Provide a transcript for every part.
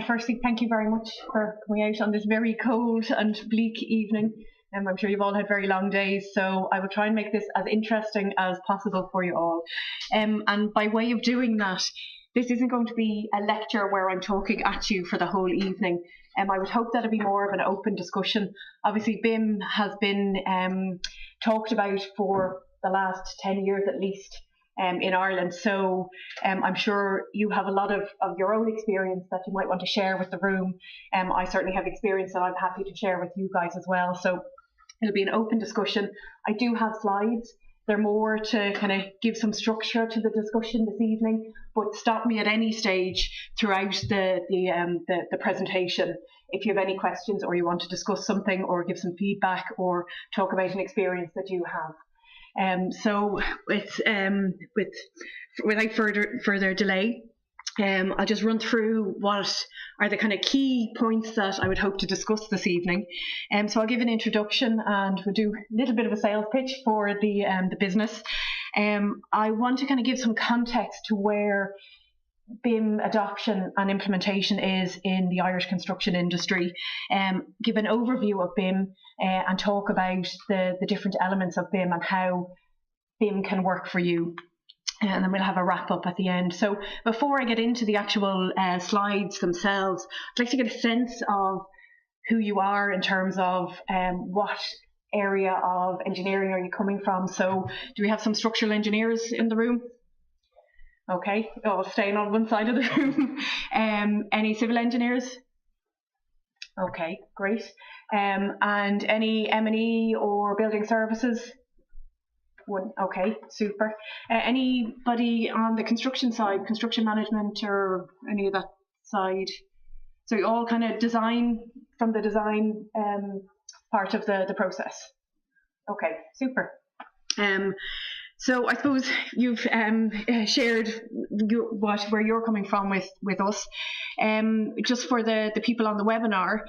Firstly, thank you very much for coming out on this very cold and bleak evening. I'm sure you've all had very long days, so I will try and make this as interesting as possible for you all. And by way of doing that, this isn't going to be a lecture where I'm talking at you for the whole evening. I would hope that it'll be more of an open discussion. Obviously, BIM has been talked about for the last 10 years at least. In Ireland, so I'm sure you have a lot of your own experience that you might want to share with the room. I certainly have experience that I'm happy to share with you guys as well, so it'll be an open discussion. I do have slides. They're more to kind of give some structure to the discussion this evening, but stop me at any stage throughout the presentation if you have any questions or you want to discuss something or give some feedback or talk about an experience that you have. So without further delay, I'll just run through what are the kind of key points that I would hope to discuss this evening. So I'll give an introduction and we'll do a little bit of a sales pitch for the business. I want to kind of give some context to where BIM adoption and implementation is in the Irish construction industry, give an overview of BIM and talk about the different elements of BIM and how BIM can work for you. And then we'll have a wrap up at the end. So before I get into the actual slides themselves, I'd like to get a sense of who you are in terms of what area of engineering are you coming from. So do we have some structural engineers in the room? Okay, staying on one side of the room. Any civil engineers? Okay, great. And any M&E or building services? One. Okay, super. Anybody on the construction side, construction management or any of that side? So you all kind of design from the design part of the process. Okay, super. So I suppose you've shared where you're coming from with us. Just for the people on the webinar,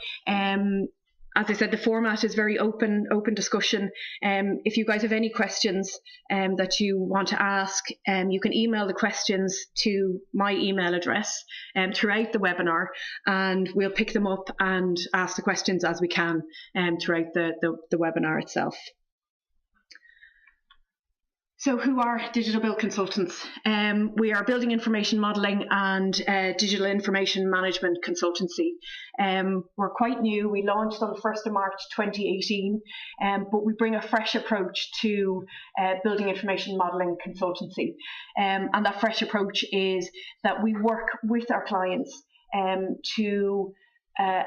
as I said, the format is very open discussion. If you guys have any questions that you want to ask, you can email the questions to my email address throughout the webinar, and we'll pick them up and ask the questions as we can throughout the webinar itself. So who are Digital Built Consultants? We are building information modelling and digital information management consultancy. We're quite new. We launched on the 1st of March 2018, but we bring a fresh approach to building information modelling consultancy. And that fresh approach is that we work with our clients to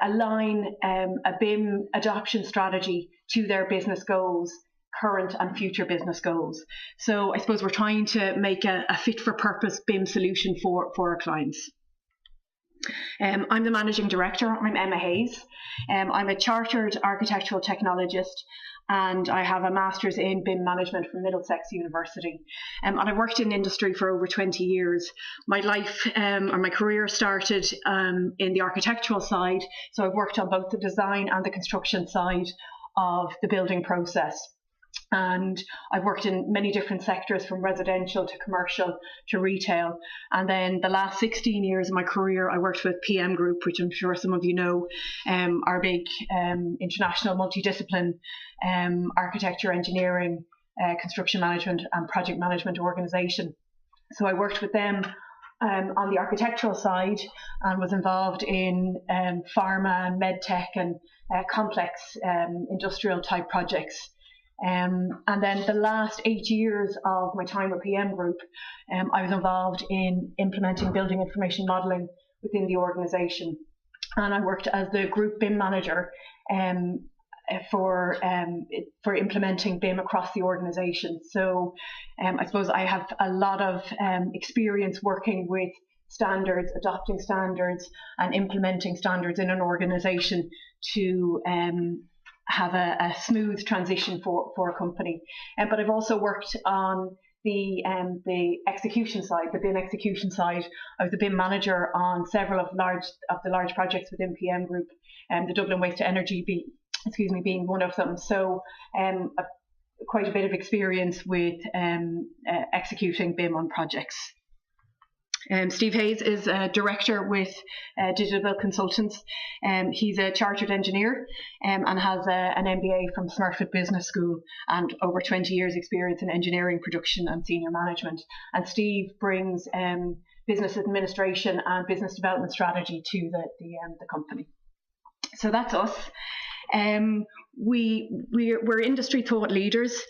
align a BIM adoption strategy to their business goals, current and future business goals. So I suppose we're trying to make a fit for purpose BIM solution for our clients. I'm the managing director. I'm Emma Hayes. I'm a chartered architectural technologist and I have a master's in BIM management from Middlesex University. And I worked in industry for over 20 years. My life or my career started in the architectural side. So I've worked on both the design and the construction side of the building process. And I've worked in many different sectors, from residential to commercial to retail. And then the last 16 years of my career, I worked with PM Group, which I'm sure some of you know, our big international multidiscipline architecture, engineering, construction management and project management organisation. So I worked with them on the architectural side and was involved in pharma and medtech and complex industrial type projects. And then the last 8 years of my time with PM Group, I was involved in implementing building information modelling within the organisation. And I worked as the group BIM manager for implementing BIM across the organisation. So I suppose I have a lot of experience working with standards, adopting standards and implementing standards in an organisation to have a smooth transition for a company. But I've also worked on the execution side, the BIM execution side. I was the BIM manager on several of the large projects within PM Group, and the Dublin Waste to Energy being one of them. So quite a bit of experience with executing BIM on projects. Steve Hayes is a director with Digital Built Consultants. He's a chartered engineer and has an MBA from Smurfit Business School and over 20 years experience in engineering, production and senior management. And Steve brings business administration and business development strategy to the company. So that's us. We're industry thought leaders.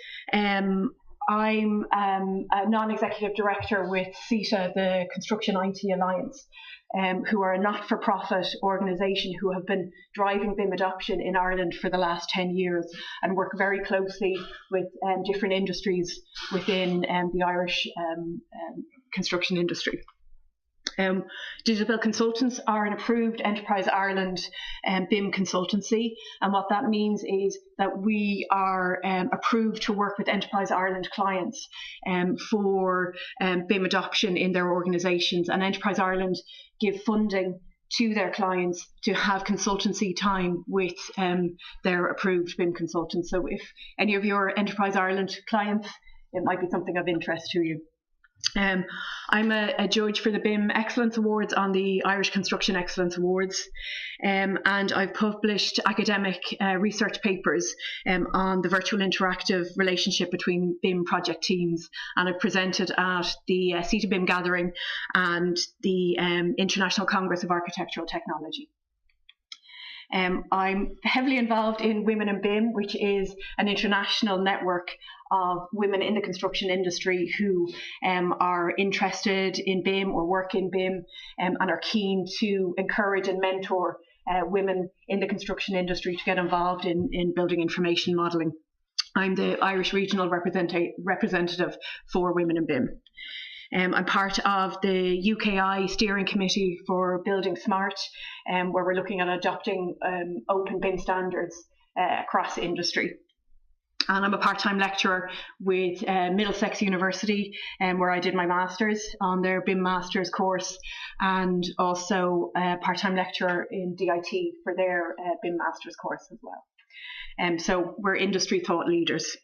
I'm a non-executive director with CETA, the Construction IT Alliance, who are a not-for-profit organisation who have been driving BIM adoption in Ireland for the last 10 years and work very closely with different industries within the Irish construction industry. Digital Built Consultants are an approved Enterprise Ireland BIM consultancy, and what that means is that we are approved to work with Enterprise Ireland clients for BIM adoption in their organisations, and Enterprise Ireland give funding to their clients to have consultancy time with their approved BIM consultants. So if any of your Enterprise Ireland clients, it might be something of interest to you. I'm a judge for the BIM Excellence Awards on the Irish Construction Excellence Awards, and I've published academic research papers on the virtual interactive relationship between BIM project teams, and I've presented at the CETA BIM Gathering and the International Congress of Architectural Technology. I'm heavily involved in Women in BIM, which is an international network of women in the construction industry who are interested in BIM or work in BIM and are keen to encourage and mentor women in the construction industry to get involved in building information modelling. I'm the Irish regional representative for Women in BIM. I'm part of the UKI steering committee for Building Smart, where we're looking at adopting open BIM standards across industry. And I'm a part-time lecturer with Middlesex University, where I did my master's on their BIM Masters course, and also a part-time lecturer in DIT for their BIM Masters course as well. So we're industry thought leaders.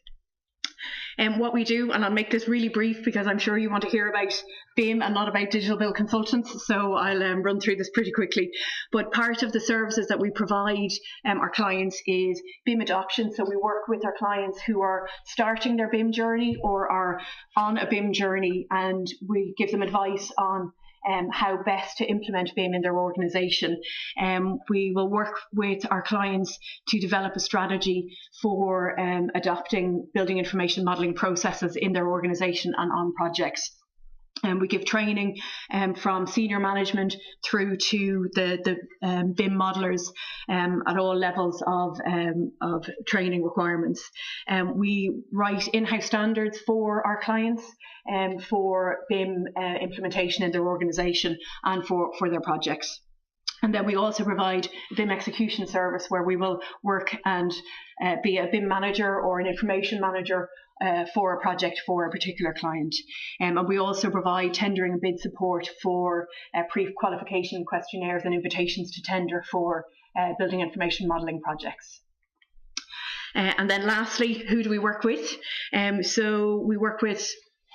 What we do, and I'll make this really brief because I'm sure you want to hear about BIM and not about Digital Built Consultants, so I'll run through this pretty quickly. But part of the services that we provide our clients is BIM adoption. So we work with our clients who are starting their BIM journey or are on a BIM journey, and we give them advice on how best to implement BIM in their organisation. We will work with our clients to develop a strategy for adopting building information modelling processes in their organisation and on projects. We give training from senior management through to the BIM modelers at all levels of training requirements. We write in-house standards for our clients for BIM implementation in their organisation and for their projects. And then we also provide a BIM execution service where we will work and be a BIM manager or an information manager for a project for a particular client. And we also provide tendering and bid support for pre-qualification questionnaires and invitations to tender for building information modelling projects. And then lastly, who do we work with? So we work with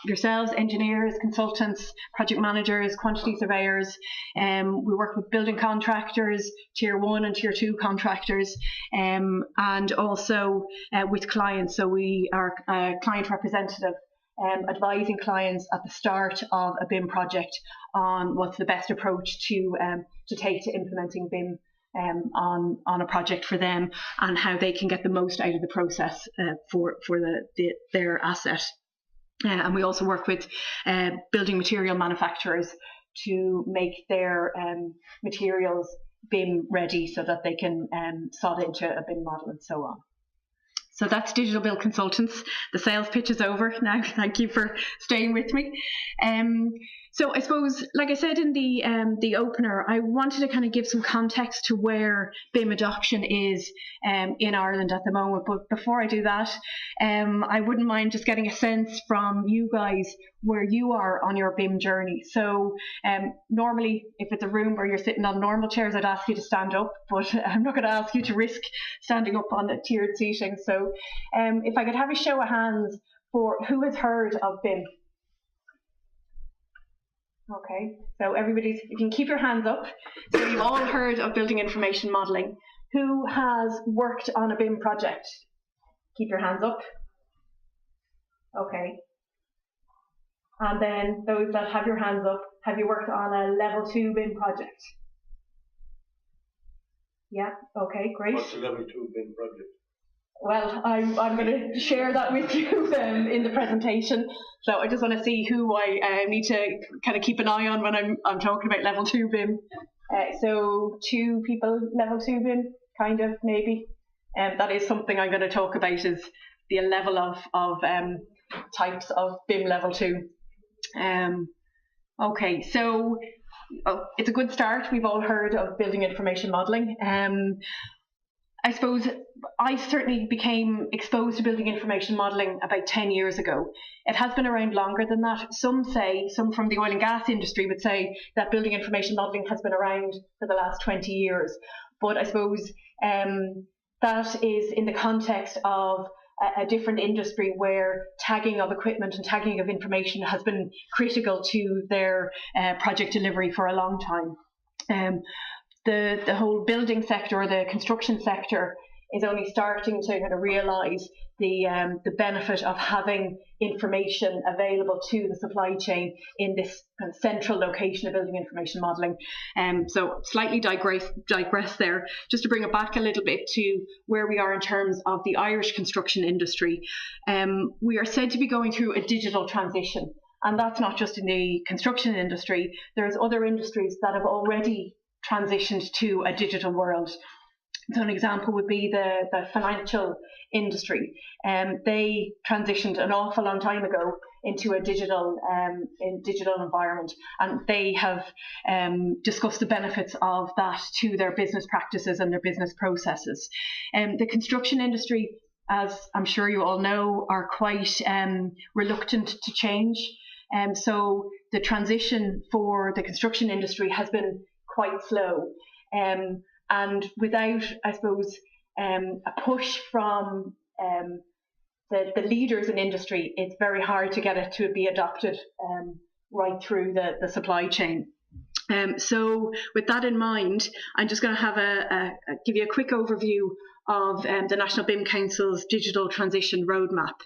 yourselves, engineers, consultants, project managers, quantity surveyors. We work with building contractors, tier 1 and tier 2 contractors, and also with clients. So we are a client representative, advising clients at the start of a BIM project on what's the best approach to take to implementing BIM on a project for them, and how they can get the most out of the process for their asset. And we also work with building material manufacturers to make their materials BIM ready so that they can slot into a BIM model and so on. So that's Digital Built Consultants. The sales pitch is over now. Thank you for staying with me. So I suppose, like I said in the opener, I wanted to kind of give some context to where BIM adoption is in Ireland at the moment. But before I do that, I wouldn't mind just getting a sense from you guys where you are on your BIM journey. So normally, if it's a room where you're sitting on normal chairs, I'd ask you to stand up, but I'm not going to ask you to risk standing up on the tiered seating. So if I could have a show of hands for who has heard of BIM. Okay, so everybody's, if you can keep your hands up. So you've all heard of building information modelling. Who has worked on a BIM project? Keep your hands up. Okay. And then those that have your hands up, have you worked on a level 2 BIM project? Yeah, okay, great. What's a level 2 BIM project? Well, I'm going to share that with you in the presentation. So I just want to see who I need to kind of keep an eye on when I'm talking about level 2 BIM. So 2 people level 2 BIM, kind of, maybe. That is something I'm going to talk about, is the level of types of BIM level 2. Okay, so it's a good start. We've all heard of building information modelling. I suppose I certainly became exposed to building information modelling about 10 years ago. It has been around longer than that. Some from the oil and gas industry would say that building information modelling has been around for the last 20 years. But I suppose that is in the context of a different industry where tagging of equipment and tagging of information has been critical to their project delivery for a long time. The whole building sector, or the construction sector, is only starting to kind of realise the benefit of having information available to the supply chain in this kind of central location of building information modelling. So slightly digress there, just to bring it back a little bit to where we are in terms of the Irish construction industry. We are said to be going through a digital transition, and that's not just in the construction industry. There's other industries that have already transitioned to a digital world. So an example would be the financial industry. They transitioned an awful long time ago into a digital environment, and they have discussed the benefits of that to their business practices and their business processes. The construction industry, as I'm sure you all know, are quite reluctant to change. So the transition for the construction industry has been quite slow. And without, I suppose, a push from the leaders in industry, it's very hard to get it to be adopted right through the supply chain. So with that in mind, I'm just going to give you a quick overview of the National BIM Council's Digital Transition Roadmap.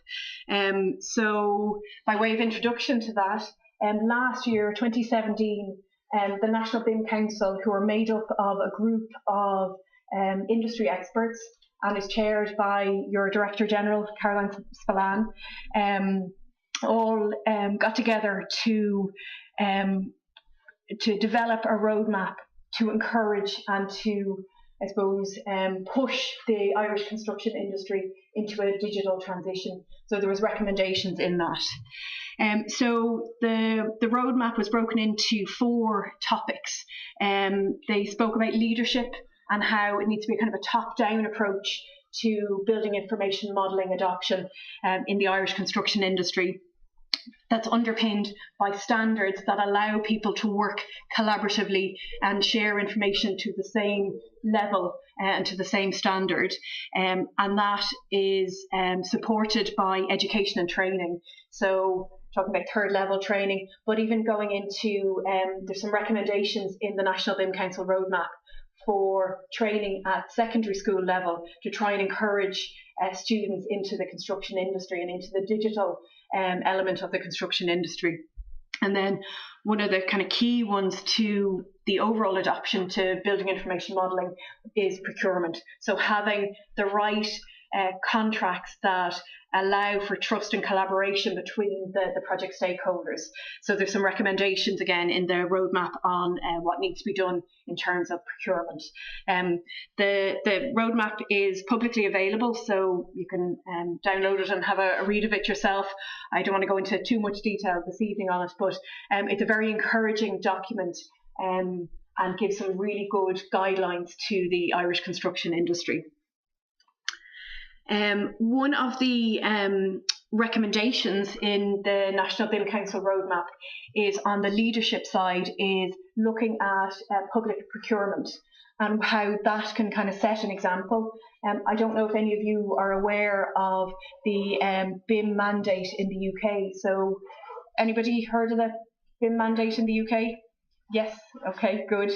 So by way of introduction to that, last year, 2017, the National BIM Council, who are made up of a group of industry experts and is chaired by your Director General, Caroline Spillane, all got together to develop a roadmap to encourage and to, I suppose, push the Irish construction industry into a digital transition. So there was recommendations in that. So the roadmap was broken into 4 topics. They spoke about leadership and how it needs to be kind of a top-down approach to building information modelling adoption in the Irish construction industry. That's underpinned by standards that allow people to work collaboratively and share information to the same level and to the same standard. And that is supported by education and training. So talking about 3rd level training, but even going into, there's some recommendations in the National BIM Council roadmap for training at secondary school level to try and encourage students into the construction industry and into the digital element of the construction industry. And then one of the kind of key ones to the overall adoption to building information modelling is procurement. So having the right contracts that allow for trust and collaboration between the project stakeholders. So there's some recommendations again in the roadmap on what needs to be done in terms of procurement. The roadmap is publicly available, so you can download it and have a read of it yourself. I don't want to go into too much detail this evening on it, but it's a very encouraging document and gives some really good guidelines to the Irish construction industry. One of the recommendations in the National BIM Council roadmap is on the leadership side, is looking at public procurement and how that can kind of set an example. I don't know if any of you are aware of the BIM mandate in the UK. So anybody heard of the BIM mandate in the UK? Yes, okay, good.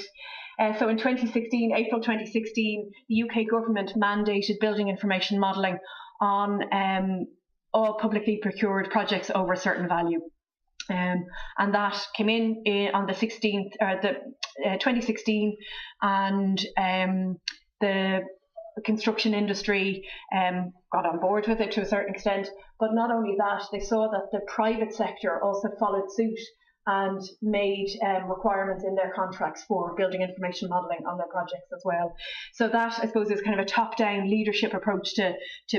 So in 2016, April 2016, the UK government mandated building information modelling on all publicly procured projects over a certain value. And that came in on the 2016, and the construction industry got on board with it to a certain extent. But not only that, they saw that the private sector also followed suit and made requirements in their contracts for building information modelling on their projects as well. So that, I suppose, is kind of a top-down leadership approach to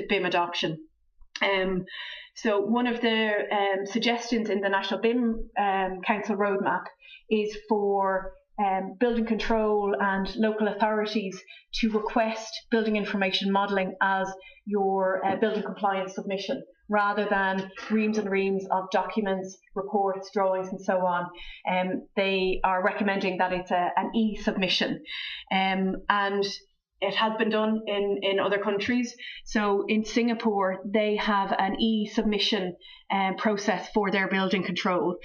BIM adoption. So one of the suggestions in the National BIM Council roadmap is for building control and local authorities to request building information modelling as your building compliance submission, rather than reams and reams of documents, reports, drawings and so on. They are recommending that it's an e-submission, and it has been done in other countries. So in Singapore, they have an e-submission process for their building control,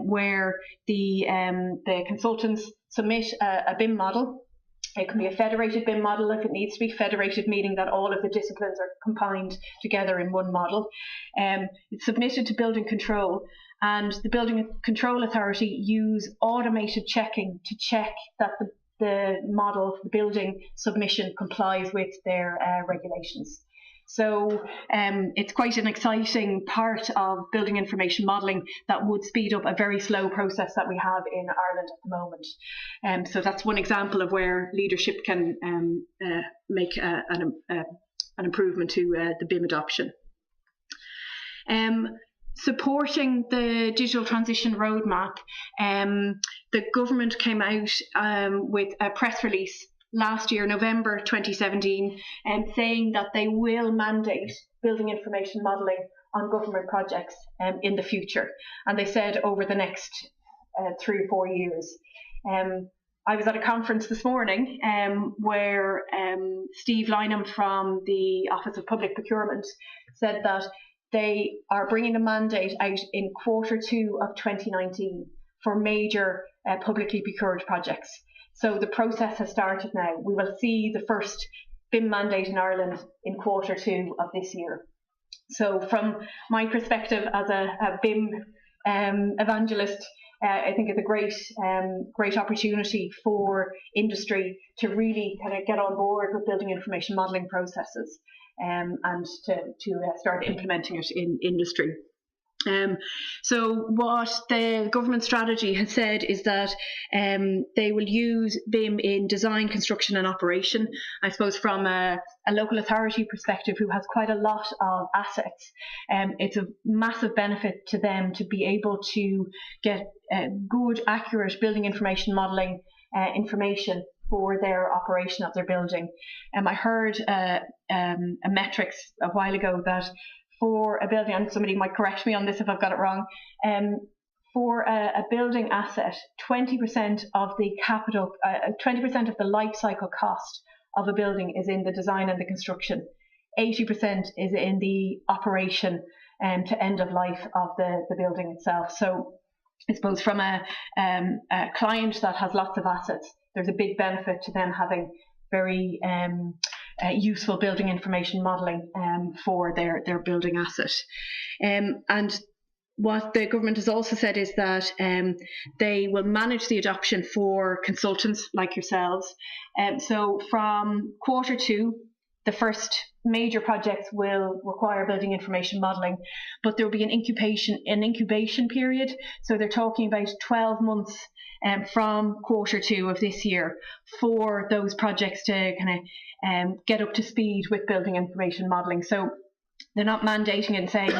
where the consultants submit a BIM model. It can be a federated BIM model if it needs to be federated, meaning that all of the disciplines are combined together in one model. It's submitted to building control, and the building control authority use automated checking to check that the model, the building submission, complies with their regulations. So it's quite an exciting part of building information modelling that would speed up a very slow process that we have in Ireland at the moment. So that's one example of where leadership can make an improvement to the BIM adoption. Supporting the digital transition roadmap, the government came out with a press release last year, November 2017, saying that they will mandate building information modelling on government projects in the future. And they said over the next 3 or 4 years. I was at a conference this morning where Steve Lynham from the Office of Public Procurement said that they are bringing a mandate out in Q2 of 2019 for major publicly procured projects. So the process has started now. We will see the first BIM mandate in Ireland in Q2 of this year. So from my perspective as a BIM evangelist, I think it's a great opportunity for industry to really kind of get on board with building information modelling processes and to start implementing it in industry. So what the government strategy has said is that they will use BIM in design, construction and operation. I suppose from a local authority perspective who has quite a lot of assets, it's a massive benefit to them to be able to get good, accurate building information modelling information for their operation of their building. I heard a metrics a while ago that for a building, and somebody might correct me on this if I've got it wrong, for a building asset, 20% of the capital, 20% of the life cycle cost of a building is in the design and the construction. 80% is in the operation to end of life of the building itself. So I suppose from a client that has lots of assets, there's a big benefit to them having very useful building information modelling for their building asset. And what the government has also said is that they will manage the adoption for consultants like yourselves. So from Q2, the first major projects will require building information modelling, but there will be an incubation period. So they're talking about 12 months from Q2 of this year for those projects to kind of get up to speed with building information modelling. So they're not mandating it and saying,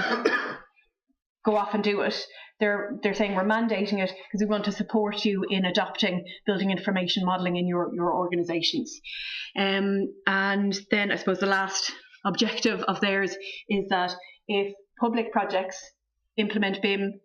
go off and do it. They're saying we're mandating it because we want to support you in adopting building information modelling in your organisations. And then I suppose the last objective of theirs is that if public projects implement BIM,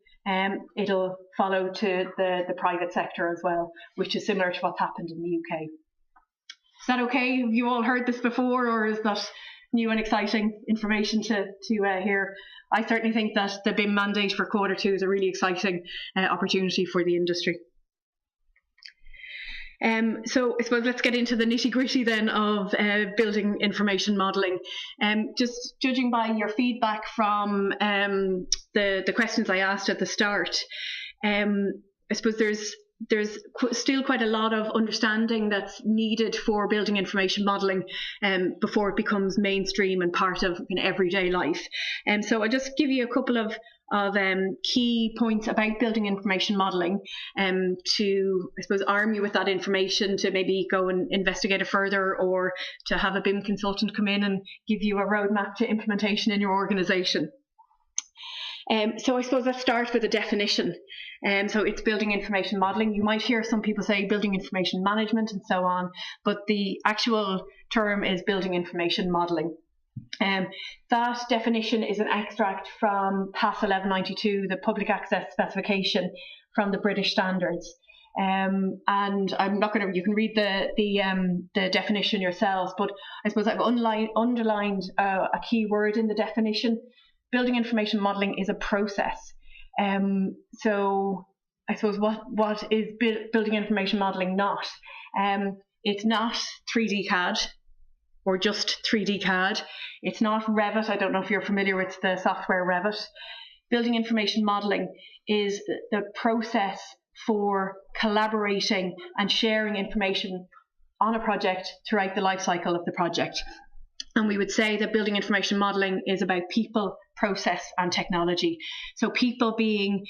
it'll follow to the private sector as well, which is similar to what's happened in the UK. Is that okay? Have you all heard this before, or is that new and exciting information to hear. I certainly think that the BIM mandate for Q2 is a really exciting opportunity for the industry. So I suppose let's get into the nitty-gritty then of building information modelling. Just judging by your feedback from the questions I asked at the start, I suppose there's still quite a lot of understanding that's needed for building information modelling before it becomes mainstream and part of everyday life. So I'll just give you a couple of key points about building information modelling to, I suppose, arm you with that information to maybe go and investigate it further, or to have a BIM consultant come in and give you a roadmap to implementation in your organisation. So I suppose let's start with a definition. So it's building information modelling. You might hear some people say building information management and so on, but the actual term is building information modelling. That definition is an extract from PAS 1192, the public access specification from the British standards. And I'm not going to, you can read the definition yourselves, but I suppose I've underlined a key word in the definition. Building information modelling is a process. So I suppose what is building information modelling not? It's not 3D CAD or just 3D CAD. It's not Revit. I don't know if you're familiar with the software Revit. Building information modelling is the process for collaborating and sharing information on a project throughout the life cycle of the project. And we would say that building information modelling is about people, process and technology. So people being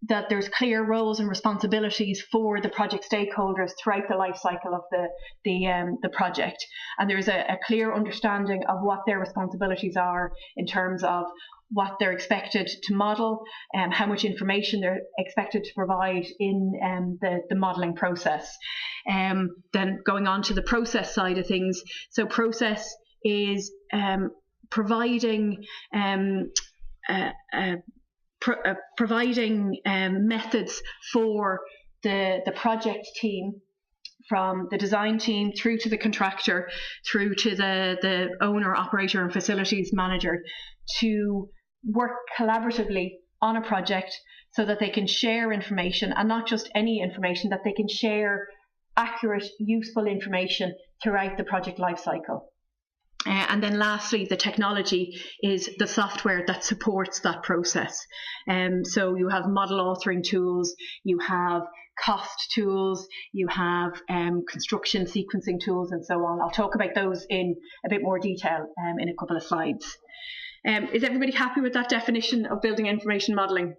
that there's clear roles and responsibilities for the project stakeholders throughout the life cycle of the project. And there's a clear understanding of what their responsibilities are in terms of what they're expected to model and how much information they're expected to provide in the modelling process. Then going on to the process side of things. So process is providing methods for the project team, from the design team through to the contractor, through to the owner, operator and facilities manager, to work collaboratively on a project so that they can share information, and not just any information, that they can share accurate, useful information throughout the project lifecycle. And then lastly, the technology is the software that supports that process. So you have model authoring tools, you have cost tools, you have construction sequencing tools and so on. I'll talk about those in a bit more detail in a couple of slides. Is everybody happy with that definition of building information modelling?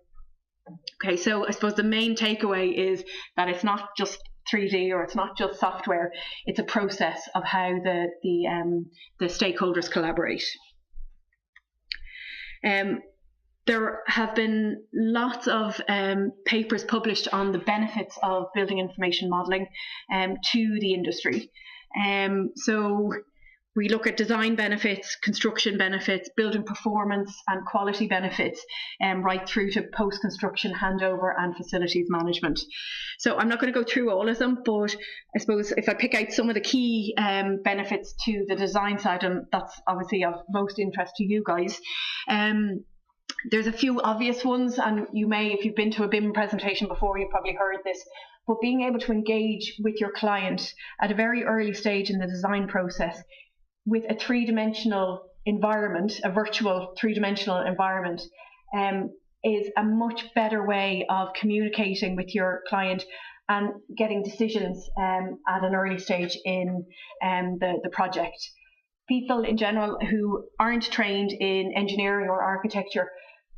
Okay, so I suppose the main takeaway is that it's not just 3D or it's not just software, it's a process of how the stakeholders collaborate. There have been lots of papers published on the benefits of building information modelling to the industry. So we look at design benefits, construction benefits, building performance and quality benefits, right through to post-construction handover and facilities management. So I'm not going to go through all of them, but I suppose if I pick out some of the key benefits to the design side, and that's obviously of most interest to you guys, there's a few obvious ones, and you may, if you've been to a BIM presentation before, you've probably heard this, but being able to engage with your client at a very early stage in the design process with a three-dimensional environment, a virtual three-dimensional environment, is a much better way of communicating with your client and getting decisions at an early stage in the project. People in general who aren't trained in engineering or architecture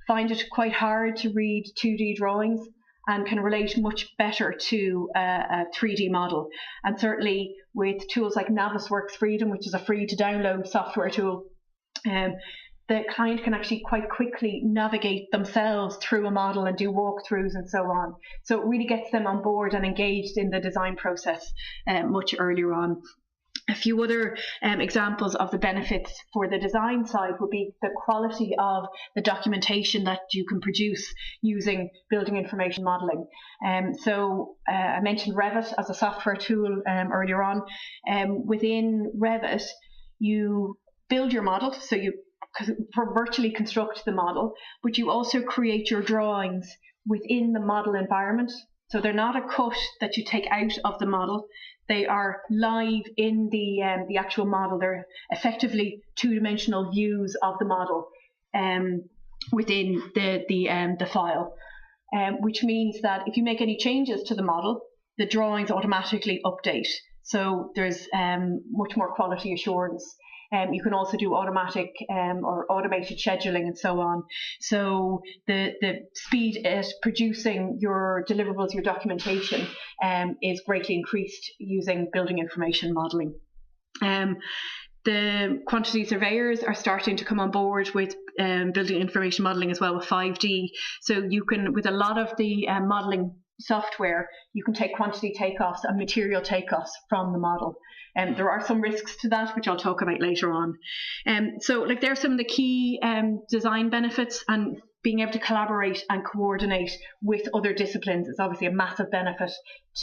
find it quite hard to read 2D drawings and can relate much better to a 3D model. And certainly with tools like Navisworks Freedom, which is a free to download software tool, the client can actually quite quickly navigate themselves through a model and do walkthroughs and so on. So it really gets them on board and engaged in the design process much earlier on. A few other examples of the benefits for the design side would be the quality of the documentation that you can produce using building information modelling. So I mentioned Revit as a software tool earlier on. Within Revit, you build your model, so you virtually construct the model, but you also create your drawings within the model environment. So they're not a cut that you take out of the model. They are live in the actual model. They're effectively two-dimensional views of the model within the file, which means that if you make any changes to the model, the drawings automatically update. So there's much more quality assurance. You can also do automatic or automated scheduling and so on. So the speed at producing your deliverables, your documentation, is greatly increased using building information modelling. The quantity surveyors are starting to come on board with building information modelling as well with 5D. So you can, with a lot of the modelling software, you can take quantity takeoffs and material takeoffs from the model. There are some risks to that, which I'll talk about later on. So like there are some of the key design benefits, and being able to collaborate and coordinate with other disciplines is obviously a massive benefit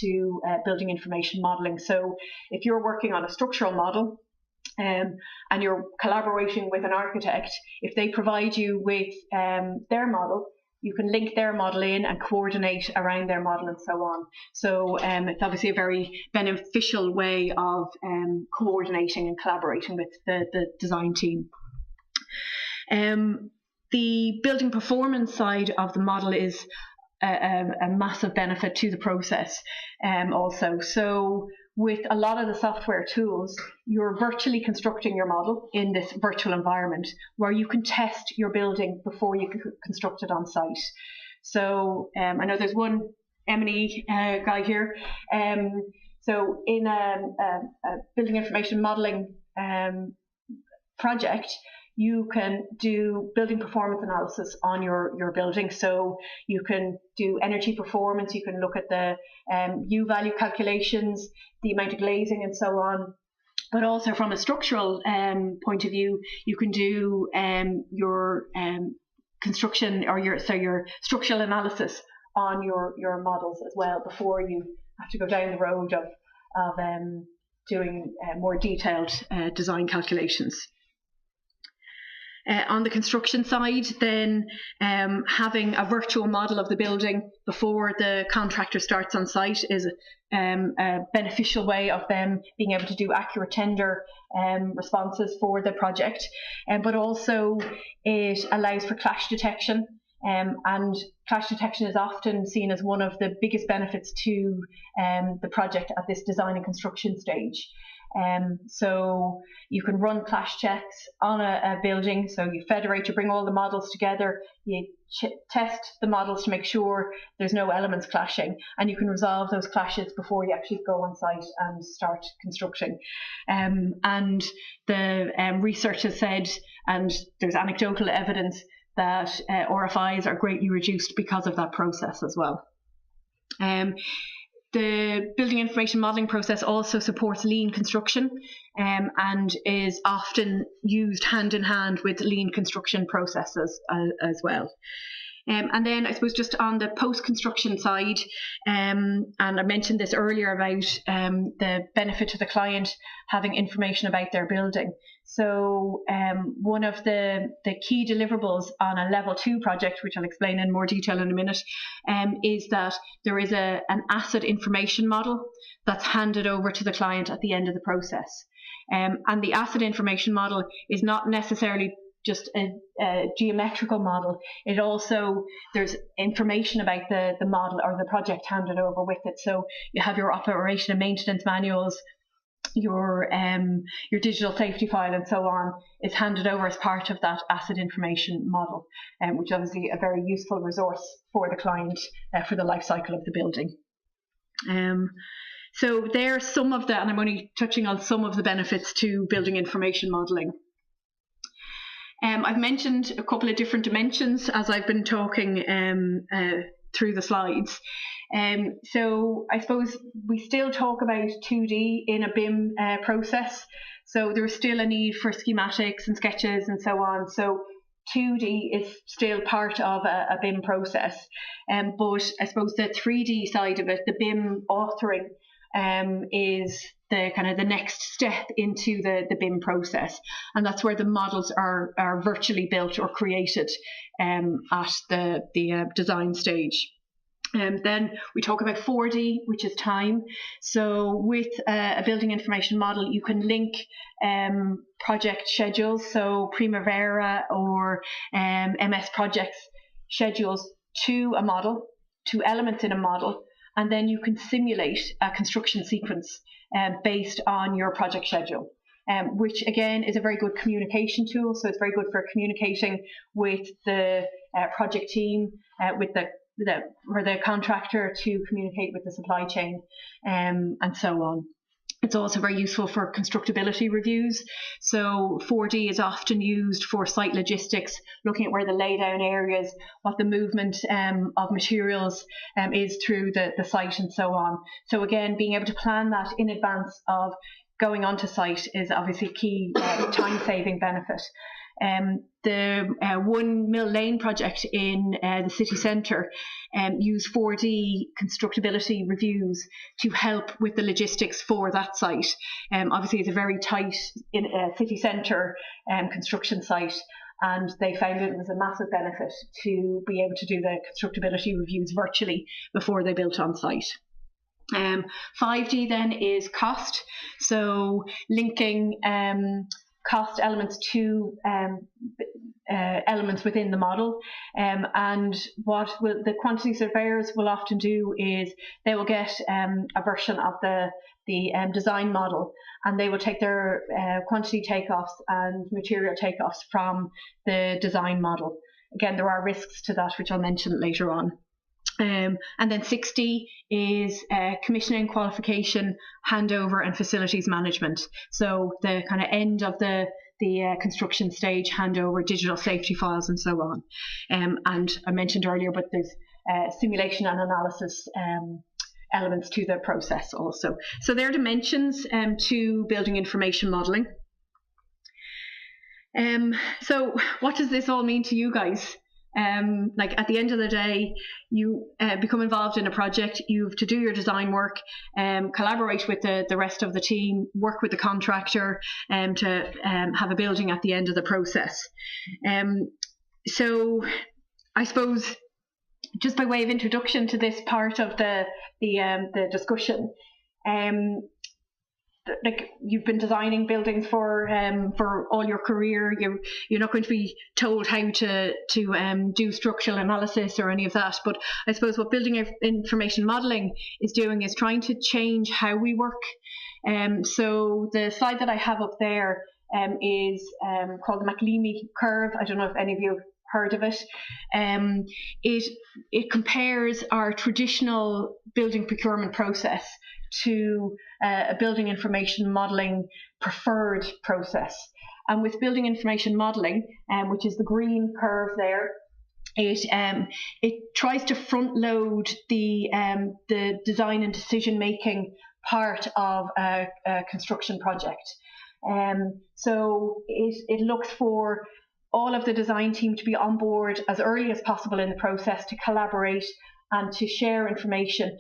to building information modelling. So if you're working on a structural model, and you're collaborating with an architect, if they provide you with their model, you can link their model in and coordinate around their model and so on. So it's obviously a very beneficial way of coordinating and collaborating with the design team. The building performance side of the model is a massive benefit to the process also. So with a lot of the software tools, you're virtually constructing your model in this virtual environment where you can test your building before you can construct it on site. So I know there's one M&E guy here. So in a building information modelling project, you can do building performance analysis on your building. So you can do energy performance, you can look at the U value calculations, the amount of glazing and so on. But also from a structural point of view, you can do your construction or your structural analysis on your models as well before you have to go down the road of doing more detailed design calculations. On the construction side, then having a virtual model of the building before the contractor starts on site is a beneficial way of them being able to do accurate tender responses for the project. But also it allows for clash detection. And clash detection is often seen as one of the biggest benefits to the project at this design and construction stage. So you can run clash checks on a building. So you federate, you bring all the models together, you test the models to make sure there's no elements clashing, and you can resolve those clashes before you actually go on site and start constructing. And the research has said, and there's anecdotal evidence, that RFIs are greatly reduced because of that process as well. The building information modelling process also supports lean construction and is often used hand in hand with lean construction processes as well. And then I suppose just on the post-construction side, and I mentioned this earlier about the benefit to the client having information about their building. So one of the key deliverables on a level 2 project, which I'll explain in more detail in a minute, is that there is an asset information model that's handed over to the client at the end of the process. And the asset information model is not necessarily just a geometrical model. It also, there's information about the model or the project handed over with it. So you have your operation and maintenance manuals, your digital safety file and so on is handed over as part of that asset information model, which is obviously a very useful resource for the client for the life cycle of the building. So there are some of the, and I'm only touching on some of the benefits to building information modelling. I've mentioned a couple of different dimensions as I've been talking through the slides. So I suppose we still talk about 2D in a BIM process. So there's still a need for schematics and sketches and so on. So 2D is still part of a BIM process. But I suppose the 3D side of it, the BIM authoring, is the next step into the BIM process, and that's where the models are virtually built or created at the design stage. Then we talk about 4D, which is time. So with a building information model, you can link project schedules, so Primavera or MS projects schedules to a model, to elements in a model, and then you can simulate a construction sequence based on your project schedule. Which again is a very good communication tool. So it's very good for communicating with the project team, with the contractor to communicate with the supply chain, and so on. It's also very useful for constructability reviews. So 4D is often used for site logistics, looking at where the laydown areas, what the movement of materials is through the site and so on. So again, being able to plan that in advance of going onto site is obviously a key time-saving benefit. The 1 Mill Lane project in the city centre used 4D constructability reviews to help with the logistics for that site. Obviously, it's a very tight city centre construction site, and they found it was a massive benefit to be able to do the constructability reviews virtually before they built on site. 5D then is cost, so linking cost elements to elements within the model, and what the quantity surveyors will often do is they will get a version of the design model, and they will take their quantity takeoffs and material takeoffs from the design model. Again, there are risks to that, which I'll mention later on. And then 60 is commissioning, qualification, handover, and facilities management. So the kind of end of the construction stage, handover, digital safety files, and so on. And I mentioned earlier, but there's simulation and analysis elements to the process also. So there are dimensions to building information modelling. So what does this all mean to you guys? Like at the end of the day, you become involved in a project, you have to do your design work, collaborate with the rest of the team, work with the contractor to have a building at the end of the process. So I suppose just by way of introduction to this part of the discussion, like you've been designing buildings for all your career. You're not going to be told how to do structural analysis or any of that. But I suppose what building information modelling is doing is trying to change how we work. So the slide that I have up there is called the McLeamy curve. I don't know if any of you have heard of it. It compares our traditional building procurement process to a building information modelling preferred process. And with building information modelling, which is the green curve there, it tries to front load the design and decision making part of a construction project. So it looks for all of the design team to be on board as early as possible in the process, to collaborate and to share information,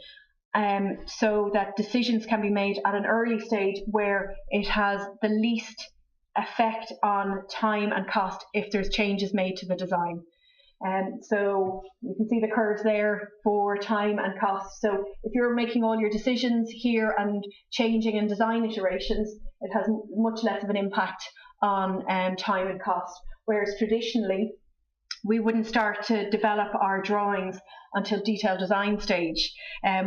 so that decisions can be made at an early stage where it has the least effect on time and cost if there's changes made to the design. So you can see the curves there for time and cost. So if you're making all your decisions here and changing in design iterations, it has much less of an impact on time and cost. Whereas traditionally, we wouldn't start to develop our drawings until detailed design stage,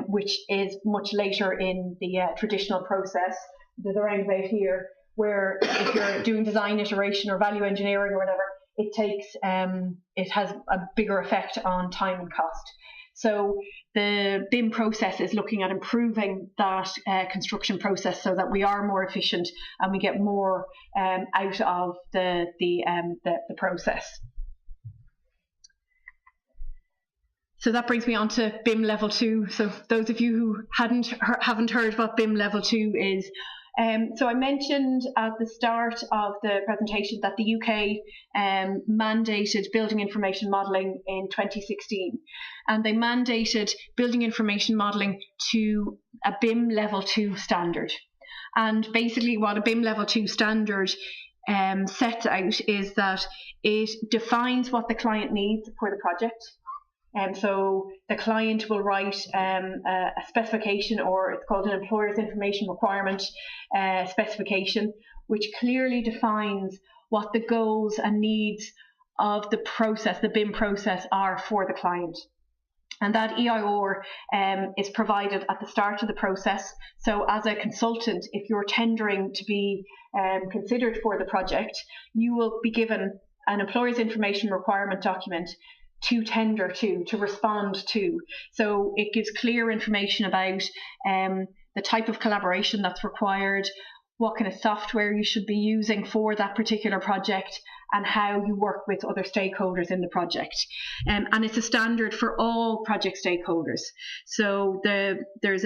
which is much later in the traditional process. There's a roundabout here where if you're doing design iteration or value engineering or whatever, it has a bigger effect on time and cost. So the BIM process is looking at improving that construction process so that we are more efficient and we get more out of the process. So that brings me on to BIM Level 2. So those of you who haven't heard what BIM Level 2 is, So I mentioned at the start of the presentation that the UK mandated building information modelling in 2016, and they mandated building information modelling to a BIM Level 2 standard. And basically what a BIM Level 2 standard sets out is that it defines what the client needs for the project. So the client will write a specification, or it's called an employer's information requirement specification, which clearly defines what the goals and needs of the process, the BIM process, are for the client. And that EIR is provided at the start of the process. So as a consultant, if you're tendering to be considered for the project, you will be given an employer's information requirement document to tender to respond to. So it gives clear information about the type of collaboration that's required, what kind of software you should be using for that particular project, and how you work with other stakeholders in the project. And it's a standard for all project stakeholders. So there's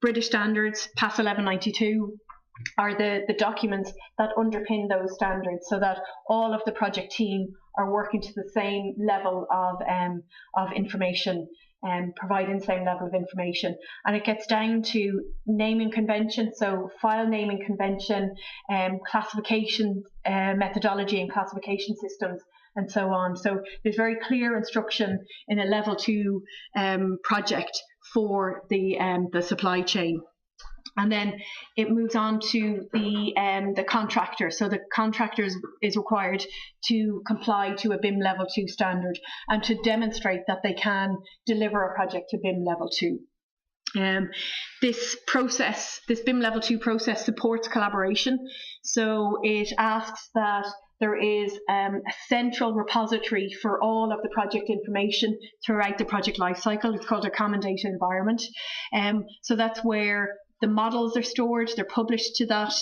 British standards, PAS 1192, are the documents that underpin those standards, so that all of the project team are working to the same level of information and providing the same level of information. And it gets down to naming convention, so file naming convention, classification methodology and classification systems, and so on. So there's very clear instruction in a Level 2 project for the supply chain. And then it moves on to the contractor. So the contractor is required to comply to a BIM Level 2 standard and to demonstrate that they can deliver a project to BIM Level 2. This BIM Level 2 process supports collaboration. So it asks that there is a central repository for all of the project information throughout the project lifecycle. It's called a common data environment. So that's where the models are stored, they're published to that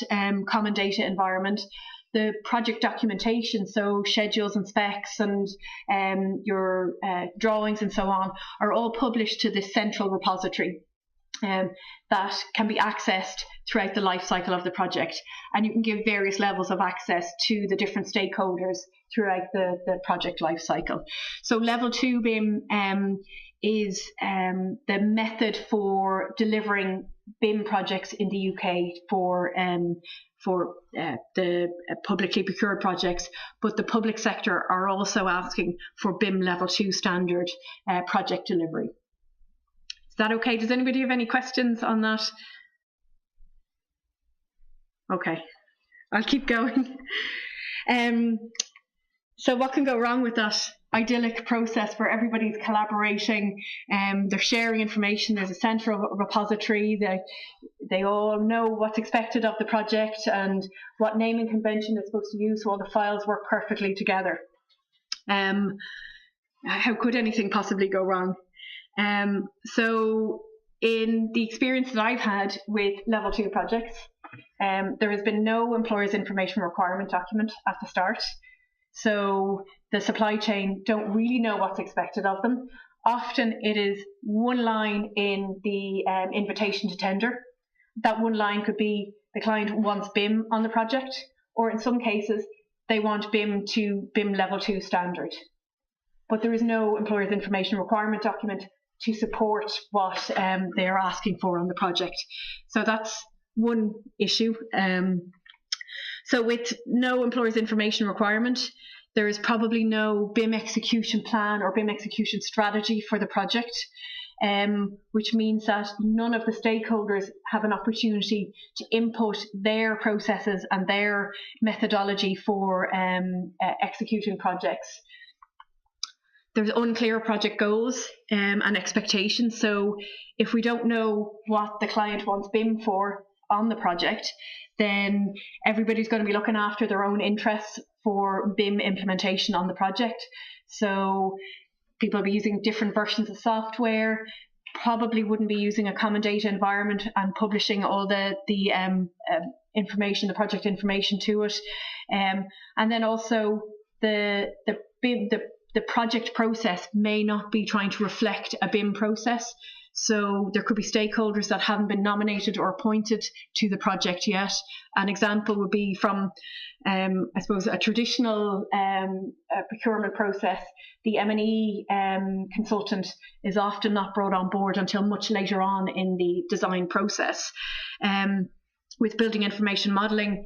common data environment. The project documentation, so schedules and specs and your drawings and so on, are all published to this central repository that can be accessed throughout the life cycle of the project. And you can give various levels of access to the different stakeholders throughout the project life cycle. So Level 2 BIM is the method for delivering BIM projects in the UK for the publicly procured projects, but the public sector are also asking for BIM Level 2 standard project delivery. Is that okay? Does anybody have any questions on that? Okay, I'll keep going. So what can go wrong with that idyllic process where everybody's collaborating, they're sharing information, there's a central repository, they all know what's expected of the project and what naming convention is supposed to use, so all the files work perfectly together. How could anything possibly go wrong? So in the experience that I've had with Level 2 projects, there has been no employer's information requirement document at the start. So the supply chain don't really know what's expected of them. Often it is one line in the invitation to tender. That one line could be the client wants BIM on the project, or in some cases they want BIM to BIM Level 2 standard. But there is no employer's information requirement document to support what they're asking for on the project. So that's one issue. So with no employer's information requirement, there is probably no BIM execution plan or BIM execution strategy for the project, which means that none of the stakeholders have an opportunity to input their processes and their methodology for executing projects. There's unclear project goals and expectations. So if we don't know what the client wants BIM for on the project, then everybody's going to be looking after their own interests for BIM implementation on the project. So people will be using different versions of software, probably wouldn't be using a common data environment and publishing all the information, the project information to it. And then also the project process may not be trying to reflect a BIM process. So there could be stakeholders that haven't been nominated or appointed to the project yet. An example would be from, I suppose, a traditional procurement process. The M&E consultant is often not brought on board until much later on in the design process. With building information modelling,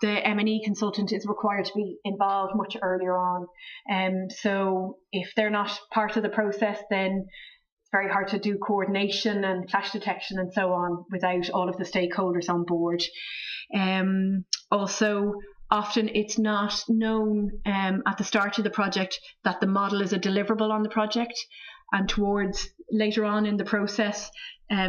the M&E consultant is required to be involved much earlier on. So if they're not part of the process, then it's very hard to do coordination and clash detection and so on without all of the stakeholders on board. Also, often it's not known at the start of the project that the model is a deliverable on the project, and towards later on in the process,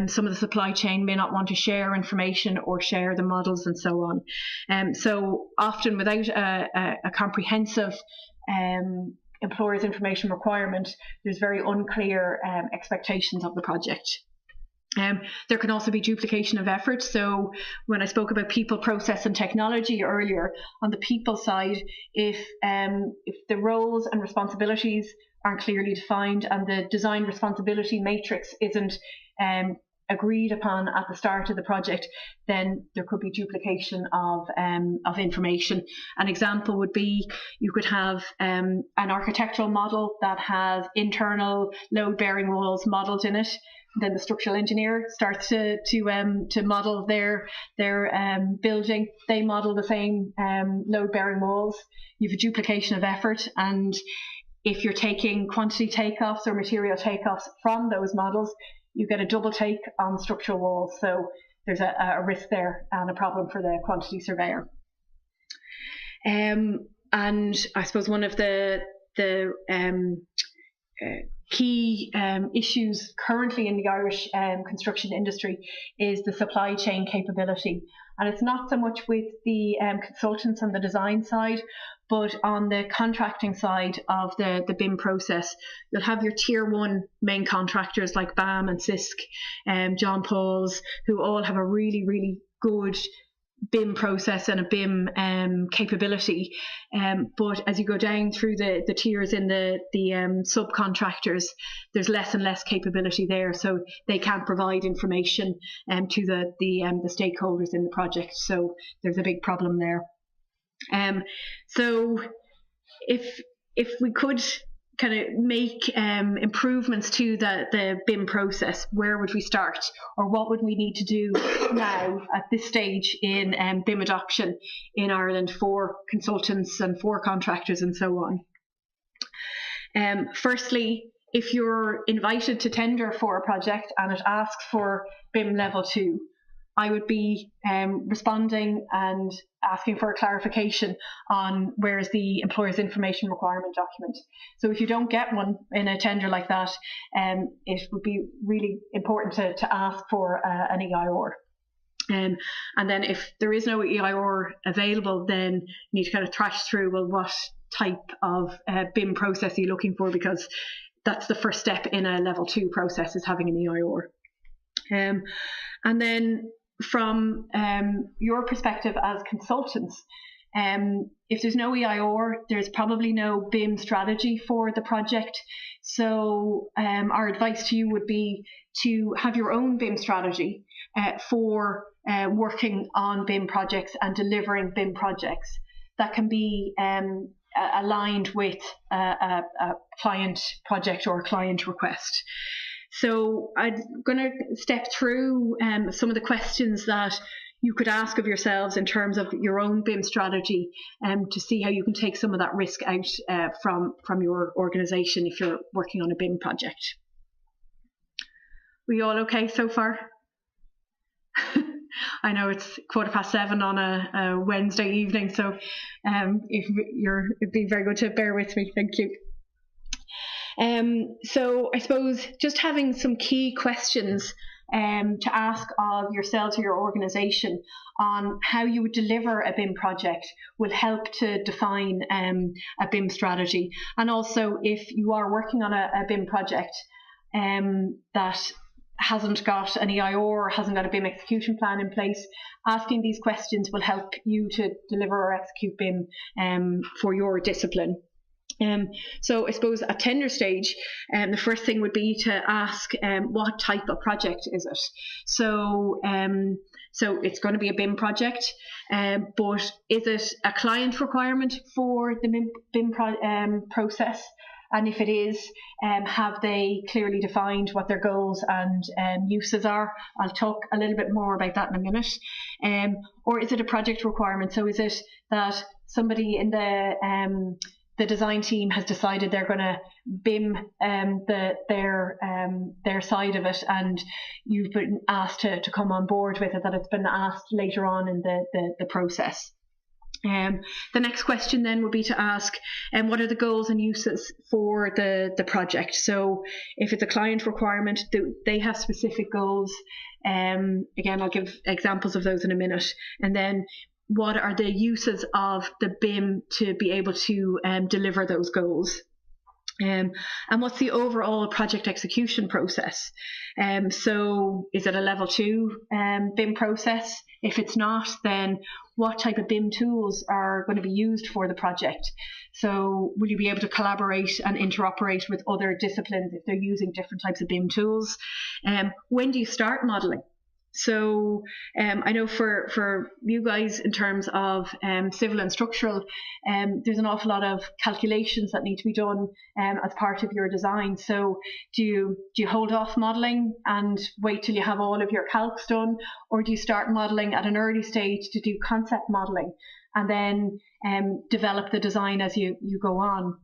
some of the supply chain may not want to share information or share the models and so on. So often without a comprehensive employer's information requirement, there's very unclear expectations of the project. There can also be duplication of effort. So when I spoke about people, process and technology earlier, on the people side, if the roles and responsibilities aren't clearly defined and the design responsibility matrix isn't agreed upon at the start of the project, then there could be duplication of information. An example would be you could have an architectural model that has internal load-bearing walls modelled in it. Then the structural engineer starts to model their building. They model the same load-bearing walls. You have a duplication of effort, and if you're taking quantity takeoffs or material takeoffs from those models, you get a double take on structural walls. So there's a risk there and a problem for the quantity surveyor. And I suppose one of the key issues currently in the Irish construction industry is the supply chain capability. And it's not so much with the consultants on the design side, but on the contracting side of the BIM process. You'll have your tier one main contractors like BAM and CISC, John Paul's, who all have a really, really good BIM process and a BIM capability, but as you go down through the tiers in the subcontractors, there's less and less capability there, so they can't provide information to the stakeholders in the project. So there's a big problem there. So if we could kind of make improvements to the BIM process, where would we start, or what would we need to do now at this stage in BIM adoption in Ireland for consultants and for contractors and so on? Firstly, if you're invited to tender for a project and it asks for BIM level 2, I would be responding and asking for a clarification on where's the employer's information requirement document. So if you don't get one in a tender like that, it would be really important to ask for an EIR. And then if there is no EIR available, then you need to kind of thrash through, well, what type of BIM process are you looking for? Because that's the first step in a level 2 process, is having an EIR. And then from your perspective as consultants, if there's no EIR, there's probably no BIM strategy for the project. So our advice to you would be to have your own BIM strategy for working on BIM projects and delivering BIM projects that can be aligned with a client project or a client request. So I'm going to step through some of the questions that you could ask of yourselves in terms of your own BIM strategy to see how you can take some of that risk out from your organisation if you're working on a BIM project. We all okay so far? I know it's 7:15 on a Wednesday evening, so it'd be very good to bear with me. Thank you. So I suppose just having some key questions to ask of yourselves or your organisation on how you would deliver a BIM project will help to define a BIM strategy. And also, if you are working on a BIM project that hasn't got an EIR or hasn't got a BIM execution plan in place, asking these questions will help you to deliver or execute BIM for your discipline. So I suppose at tender stage, the first thing would be to ask what type of project is it. So it's going to be a BIM project, but is it a client requirement for the BIM process? And if it is, have they clearly defined what their goals and uses are? I'll talk a little bit more about that in a minute. Or is it a project requirement? So is it that somebody in the design team has decided they're going to BIM their side of it, and you've been asked to come on board with it, that it's been asked later on in the process. The next question then would be to ask what are the goals and uses for the project. So if it's a client requirement, do they have specific goals? Again, I'll give examples of those in a minute. And then what are the uses of the BIM to be able to deliver those goals? And what's the overall project execution process? So is it a level 2 BIM process? If it's not, then what type of BIM tools are going to be used for the project? So will you be able to collaborate and interoperate with other disciplines if they're using different types of BIM tools? When do you start modelling? So I know for you guys in terms of civil and structural, there's an awful lot of calculations that need to be done as part of your design. So do you hold off modelling and wait till you have all of your calcs done, or do you start modelling at an early stage to do concept modelling and then develop the design as you go on?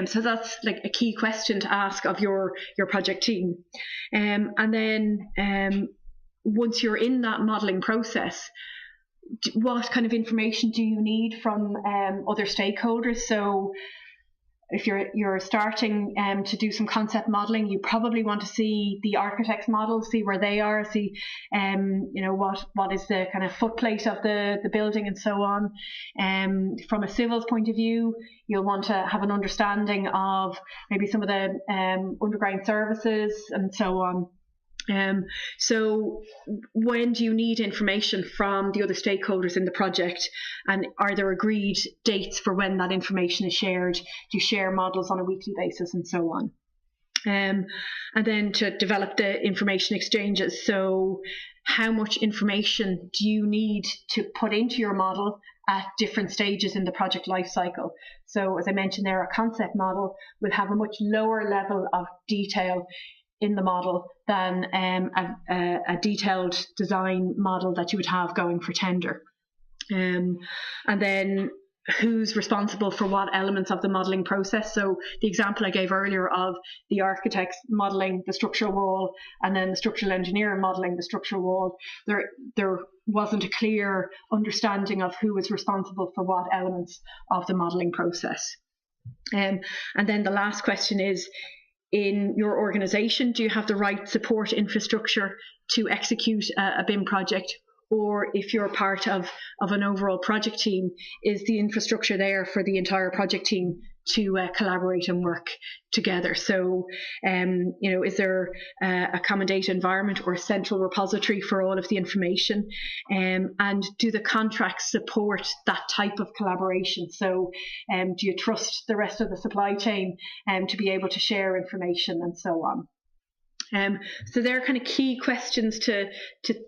So that's like a key question to ask of your project team. And then once you're in that modelling process, what kind of information do you need from other stakeholders? So if you're starting to do some concept modelling, you probably want to see the architect's model, see where they are, see what is the kind of footplate of the building and so on. From a civil's point of view, you'll want to have an understanding of maybe some of the underground services and so on. So when do you need information from the other stakeholders in the project, and are there agreed dates for when that information is shared? Do you share models on a weekly basis and so on? And then to develop the information exchanges. So how much information do you need to put into your model at different stages in the project life cycle? So as I mentioned there, a concept model will have a much lower level of detail in the model than a detailed design model that you would have going for tender. And then who's responsible for what elements of the modelling process. So the example I gave earlier of the architects modelling the structural wall and then the structural engineer modelling the structural wall, there wasn't a clear understanding of who was responsible for what elements of the modelling process. And then the last question is, in your organisation, do you have the right support infrastructure to execute a BIM project? Or if you're part of an overall project team, is the infrastructure there for the entire project team to collaborate and work together? So, is there a common data environment or a central repository for all of the information? And do the contracts support that type of collaboration? So, do you trust the rest of the supply chain to be able to share information and so on? So they're kind of key questions to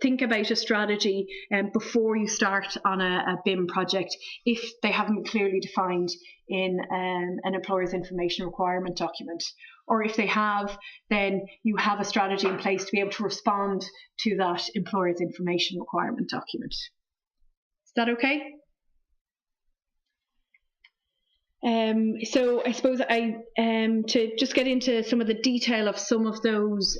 think about a strategy before you start on a BIM project, if they haven't been clearly defined in an employer's information requirement document. Or if they have, then you have a strategy in place to be able to respond to that employer's information requirement document. Is that okay? So I suppose to just get into some of the detail of some of those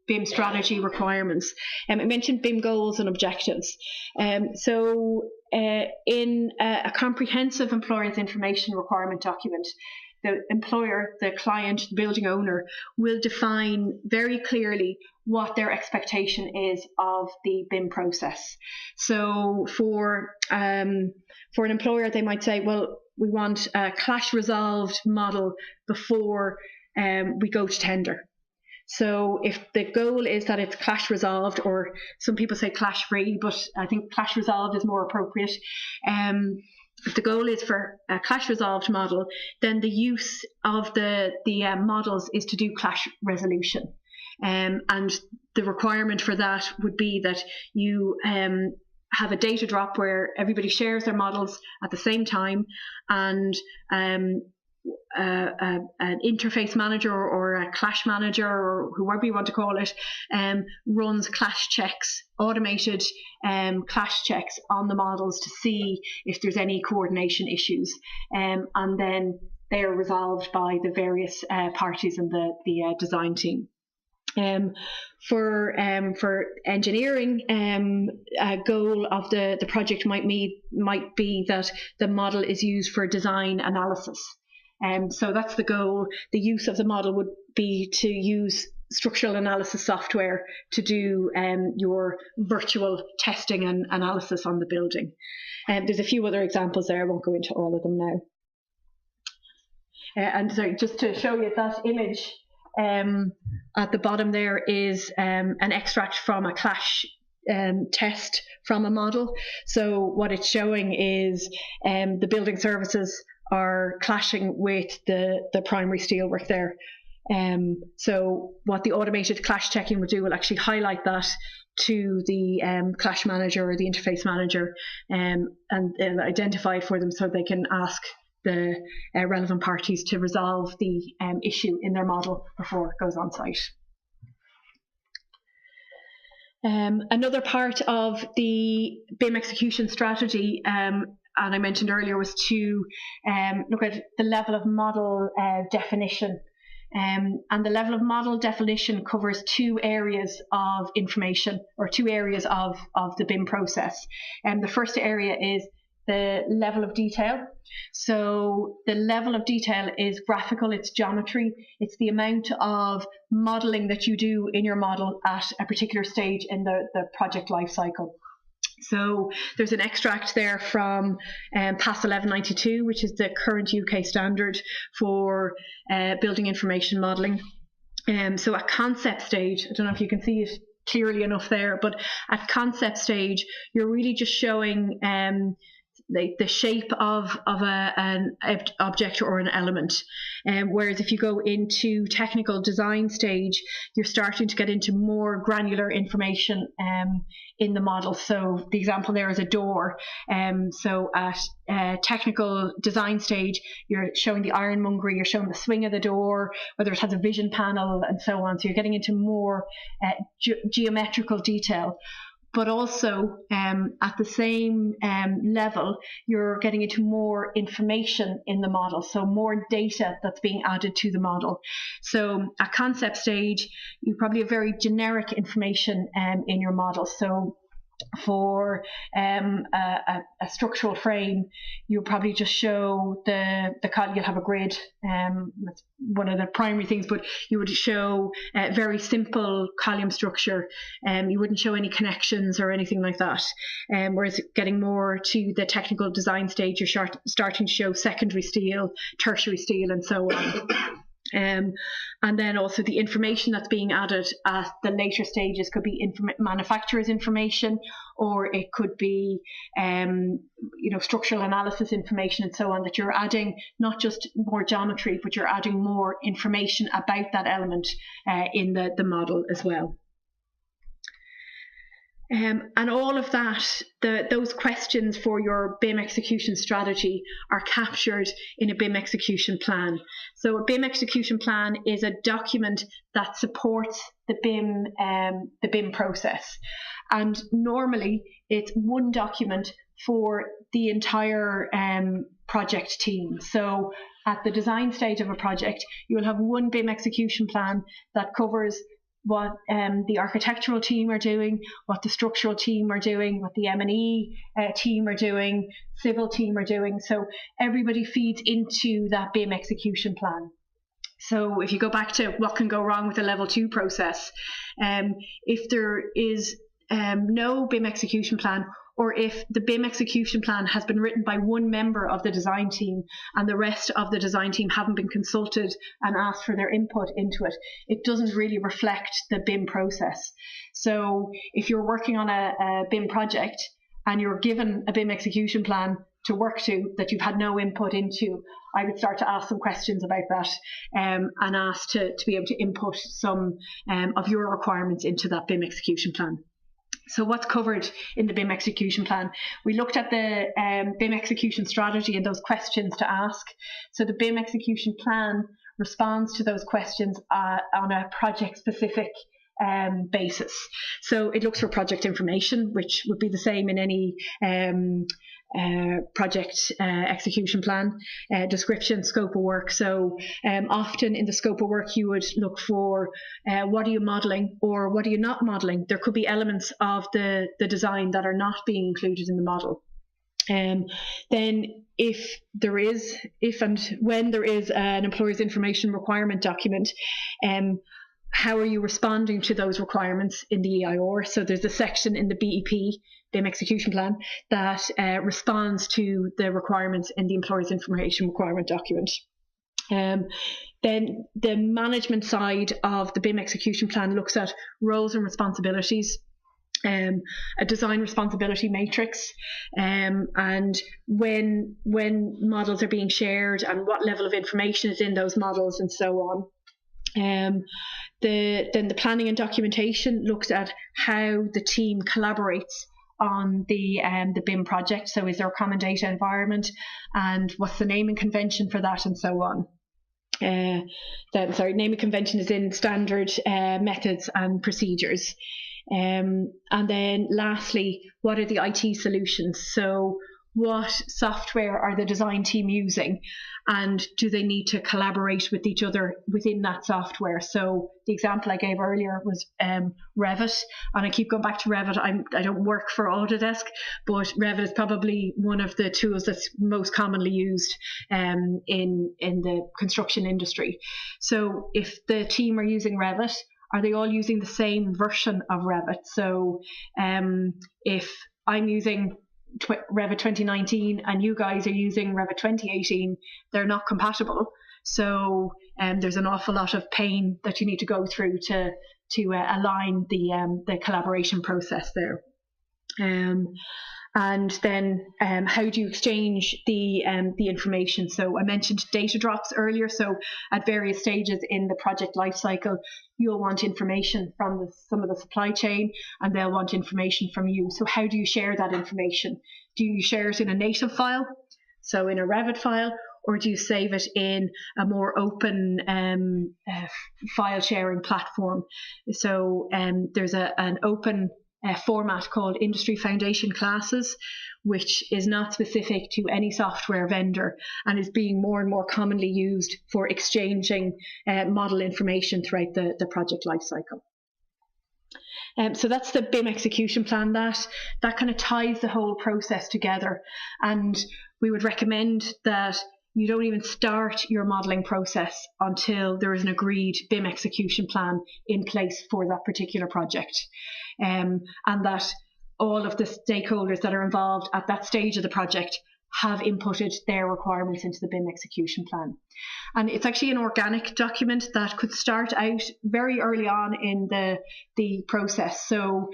BIM strategy requirements. I mentioned BIM goals and objectives. So in a comprehensive employer's information requirement document, the employer, the client, the building owner will define very clearly what their expectation is of the BIM process. So for an employer, they might say, well, we want a clash resolved model before we go to tender. So if the goal is that it's clash resolved, or some people say clash free, but I think clash resolved is more appropriate. if the goal is for a clash resolved model, then the use of the models is to do clash resolution. And the requirement for that would be that you have a data drop where everybody shares their models at the same time, and an interface manager or a clash manager, or whoever you want to call it, runs clash checks, automated clash checks on the models to see if there's any coordination issues, and then they are resolved by the various parties in the design team. For engineering, a goal of the project might be that the model is used for design analysis. So that's the goal. The use of the model would be to use structural analysis software to do your virtual testing and analysis on the building. There's a few other examples there. I won't go into all of them now. And sorry, just to show you that image, at the bottom there is an extract from a clash test from a model. So what it's showing is the building services are clashing with the primary steelwork there. So what the automated clash checking would do will actually highlight that to the clash manager or the interface manager, and identify it for them so they can ask the relevant parties to resolve the issue in their model before it goes on site. Another part of the BIM execution strategy, and I mentioned earlier, was to look at the level of model definition. And the level of model definition covers two areas of information, or two areas of the BIM process. The first area is the level of detail. So the level of detail is graphical, it's geometry, it's the amount of modelling that you do in your model at a particular stage in the project life cycle. So there's an extract there from PAS 1192, which is the current UK standard for building information modelling. So at concept stage, I don't know if you can see it clearly enough there, but at concept stage, you're really just showing the shape of an object or an element. Whereas if you go into technical design stage, you're starting to get into more granular information in the model. So the example there is a door. So at technical design stage, you're showing the ironmongery, you're showing the swing of the door, whether it has a vision panel and so on. So you're getting into more geometrical detail. But also at the same level, you're getting into more information in the model, so more data that's being added to the model. So at concept stage, you probably have very generic information in your model. So for a structural frame, you'll probably just show you'll have a grid. That's one of the primary things, but you would show very simple column structure. You wouldn't show any connections or anything like that. Whereas getting more to the technical design stage, you're starting to show secondary steel, tertiary steel, and so on. And then also the information that's being added at the later stages could be manufacturer's information, or it could be structural analysis information and so on, that you're adding not just more geometry, but you're adding more information about that element in the model as well. And all of that, those questions for your BIM execution strategy are captured in a BIM execution plan. So a BIM execution plan is a document that supports the BIM process. And normally it's one document for the entire project team. So at the design stage of a project, you will have one BIM execution plan that covers what the architectural team are doing, what the structural team are doing, what the M&E team are doing, civil team are doing. So everybody feeds into that BIM execution plan. So if you go back to what can go wrong with a level 2 process, if there is no BIM execution plan, or if the BIM execution plan has been written by one member of the design team and the rest of the design team haven't been consulted and asked for their input into it, it doesn't really reflect the BIM process. So if you're working on a BIM project and you're given a BIM execution plan to work to that you've had no input into, I would start to ask some questions about that and ask to be able to input some of your requirements into that BIM execution plan. So what's covered in the BIM execution plan? We looked at the BIM execution strategy and those questions to ask. So the BIM execution plan responds to those questions on a project-specific basis. So it looks for project information, which would be the same in any project execution plan, description, scope of work. So often in the scope of work you would look for what are you modelling or what are you not modelling. There could be elements of the design that are not being included in the model. Then if and when there is an employer's information requirement document, how are you responding to those requirements in the EIR? So there's a section in the BEP, BIM execution plan, that responds to the requirements in the employer's information requirement document. Then the management side of the BIM execution plan looks at roles and responsibilities, a design responsibility matrix, and when models are being shared and what level of information is in those models and so on. Then the planning and documentation looks at how the team collaborates on the BIM project. So is there a common data environment, and what's the naming convention for that, and so on. Naming convention is in standard methods and procedures. And then lastly, what are the IT solutions? So what software are the design team using, and do they need to collaborate with each other within that software? So the example I gave earlier was Revit, and I keep going back to Revit. I don't work for Autodesk, but Revit is probably one of the tools that's most commonly used in the construction industry. So if the team are using Revit, are they all using the same version of Revit? So if I'm using Revit 2019 and you guys are using Revit 2018, they're not compatible. So there's an awful lot of pain that you need to go through to align the collaboration process there. And then how do you exchange the information? So I mentioned data drops earlier. So at various stages in the project lifecycle, you'll want information from some of the supply chain, and they'll want information from you. So how do you share that information? Do you share it in a native file, so in a Revit file, or do you save it in a more open file sharing platform? So there's an open format called Industry Foundation Classes, which is not specific to any software vendor and is being more and more commonly used for exchanging model information throughout the project lifecycle. So that's the BIM execution plan. That kind of ties the whole process together, and we would recommend that you don't even start your modelling process until there is an agreed BIM execution plan in place for that particular project, and that all of the stakeholders that are involved at that stage of the project have inputted their requirements into the BIM execution plan. And it's actually an organic document that could start out very early on in the process. So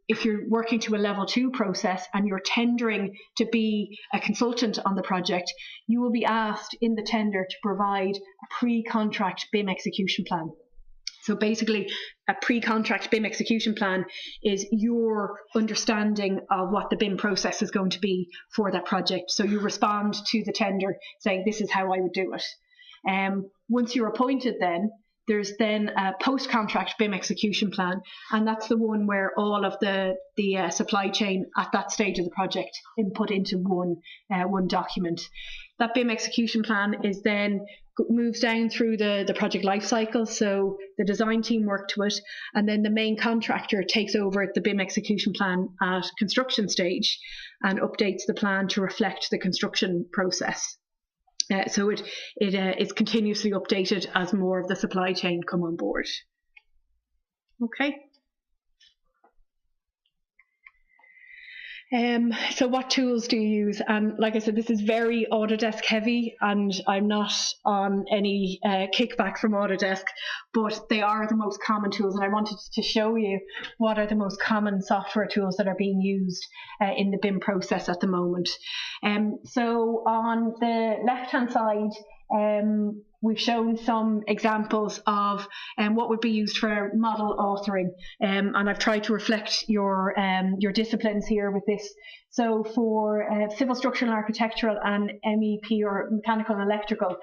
if you're working to a level 2 process and you're tendering to be a consultant on the project, you will be asked in the tender to provide a pre-contract BIM execution plan. So basically, a pre-contract BIM execution plan is your understanding of what the BIM process is going to be for that project. So you respond to the tender saying, this is how I would do it. Once you're appointed, then there's then a post-contract BIM execution plan, and that's the one where all of the supply chain at that stage of the project input into one document. That BIM execution plan is then moves down through the project life cycle. So the design team work to it, and then the main contractor takes over the BIM execution plan at construction stage and updates the plan to reflect the construction process. So it is continuously updated as more of the supply chain come on board. Okay. So what tools do you use? And like I said, this is very Autodesk heavy, and I'm not on any kickback from Autodesk, but they are the most common tools. And I wanted to show you what are the most common software tools that are being used in the BIM process at the moment. So on the left-hand side, we've shown some examples of what would be used for model authoring, and I've tried to reflect your disciplines here with this. So for civil, structural and architectural and MEP or mechanical and electrical,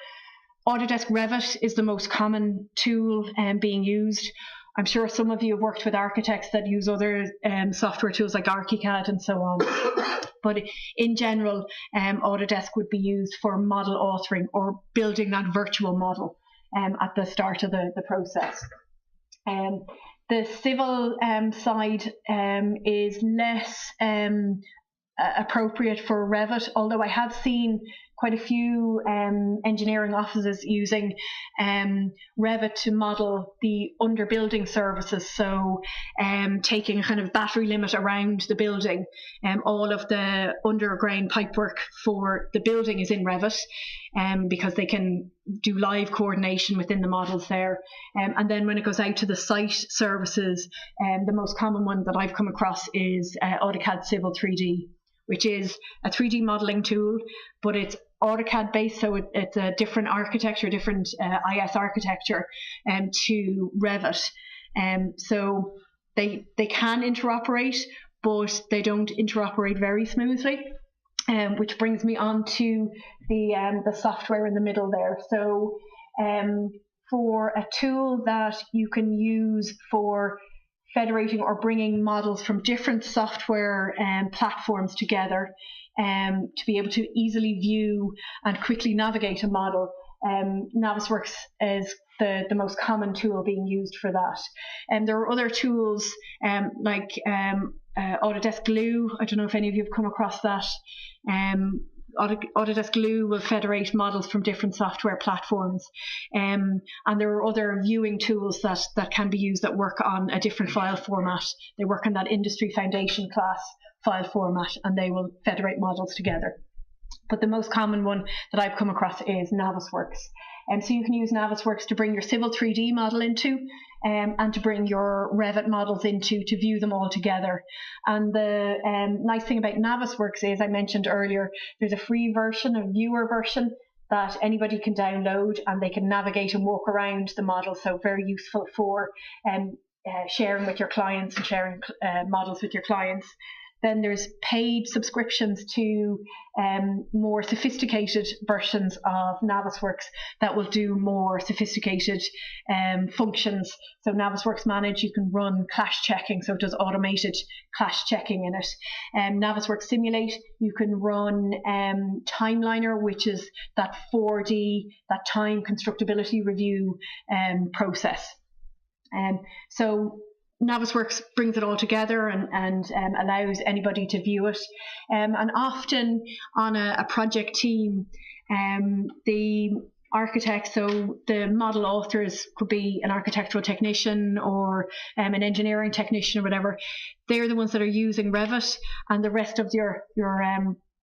Autodesk Revit is the most common tool being used. I'm sure some of you have worked with architects that use other software tools like ArchiCAD and so on. But in general, Autodesk would be used for model authoring or building that virtual model at the start of the process. The civil side is less appropriate for Revit, although I have seen quite a few engineering offices using Revit to model the under building services. So taking a kind of battery limit around the building, all of the underground pipework for the building is in Revit, because they can do live coordination within the models there. And then when it goes out to the site services, the most common one that I've come across is AutoCAD Civil 3D, which is a 3D modeling tool, but it's AutoCAD based, so it's a different architecture, different IS architecture to Revit. So they can interoperate, but they don't interoperate very smoothly, which brings me on to the software in the middle there. So for a tool that you can use for federating or bringing models from different software platforms together, to be able to easily view and quickly navigate a model, Navisworks is the most common tool being used for that. And there are other tools like Autodesk Glue. I don't know if any of you have come across that. Autodesk Glue will federate models from different software platforms, and there are other viewing tools that can be used that work on a different file format. They work on that industry foundation class file format, and they will federate models together. But the most common one that I've come across is Navisworks. So you can use Navisworks to bring your Civil 3D model into, and to bring your Revit models into, to view them all together. And the nice thing about Navisworks is, I mentioned earlier, there's a free version, a viewer version, that anybody can download, and they can navigate and walk around the model. So very useful for sharing with your clients and sharing models with your clients. Then there's paid subscriptions to more sophisticated versions of Navisworks that will do more sophisticated functions. So Navisworks Manage, you can run clash checking, so it does automated clash checking in it. Navisworks Simulate, you can run Timeliner, which is that 4D, that time constructability review process. So Navisworks brings it all together and allows anybody to view it. And often on a project team, the architects, so the model authors could be an architectural technician or an engineering technician or whatever. They're the ones that are using Revit, and the rest of your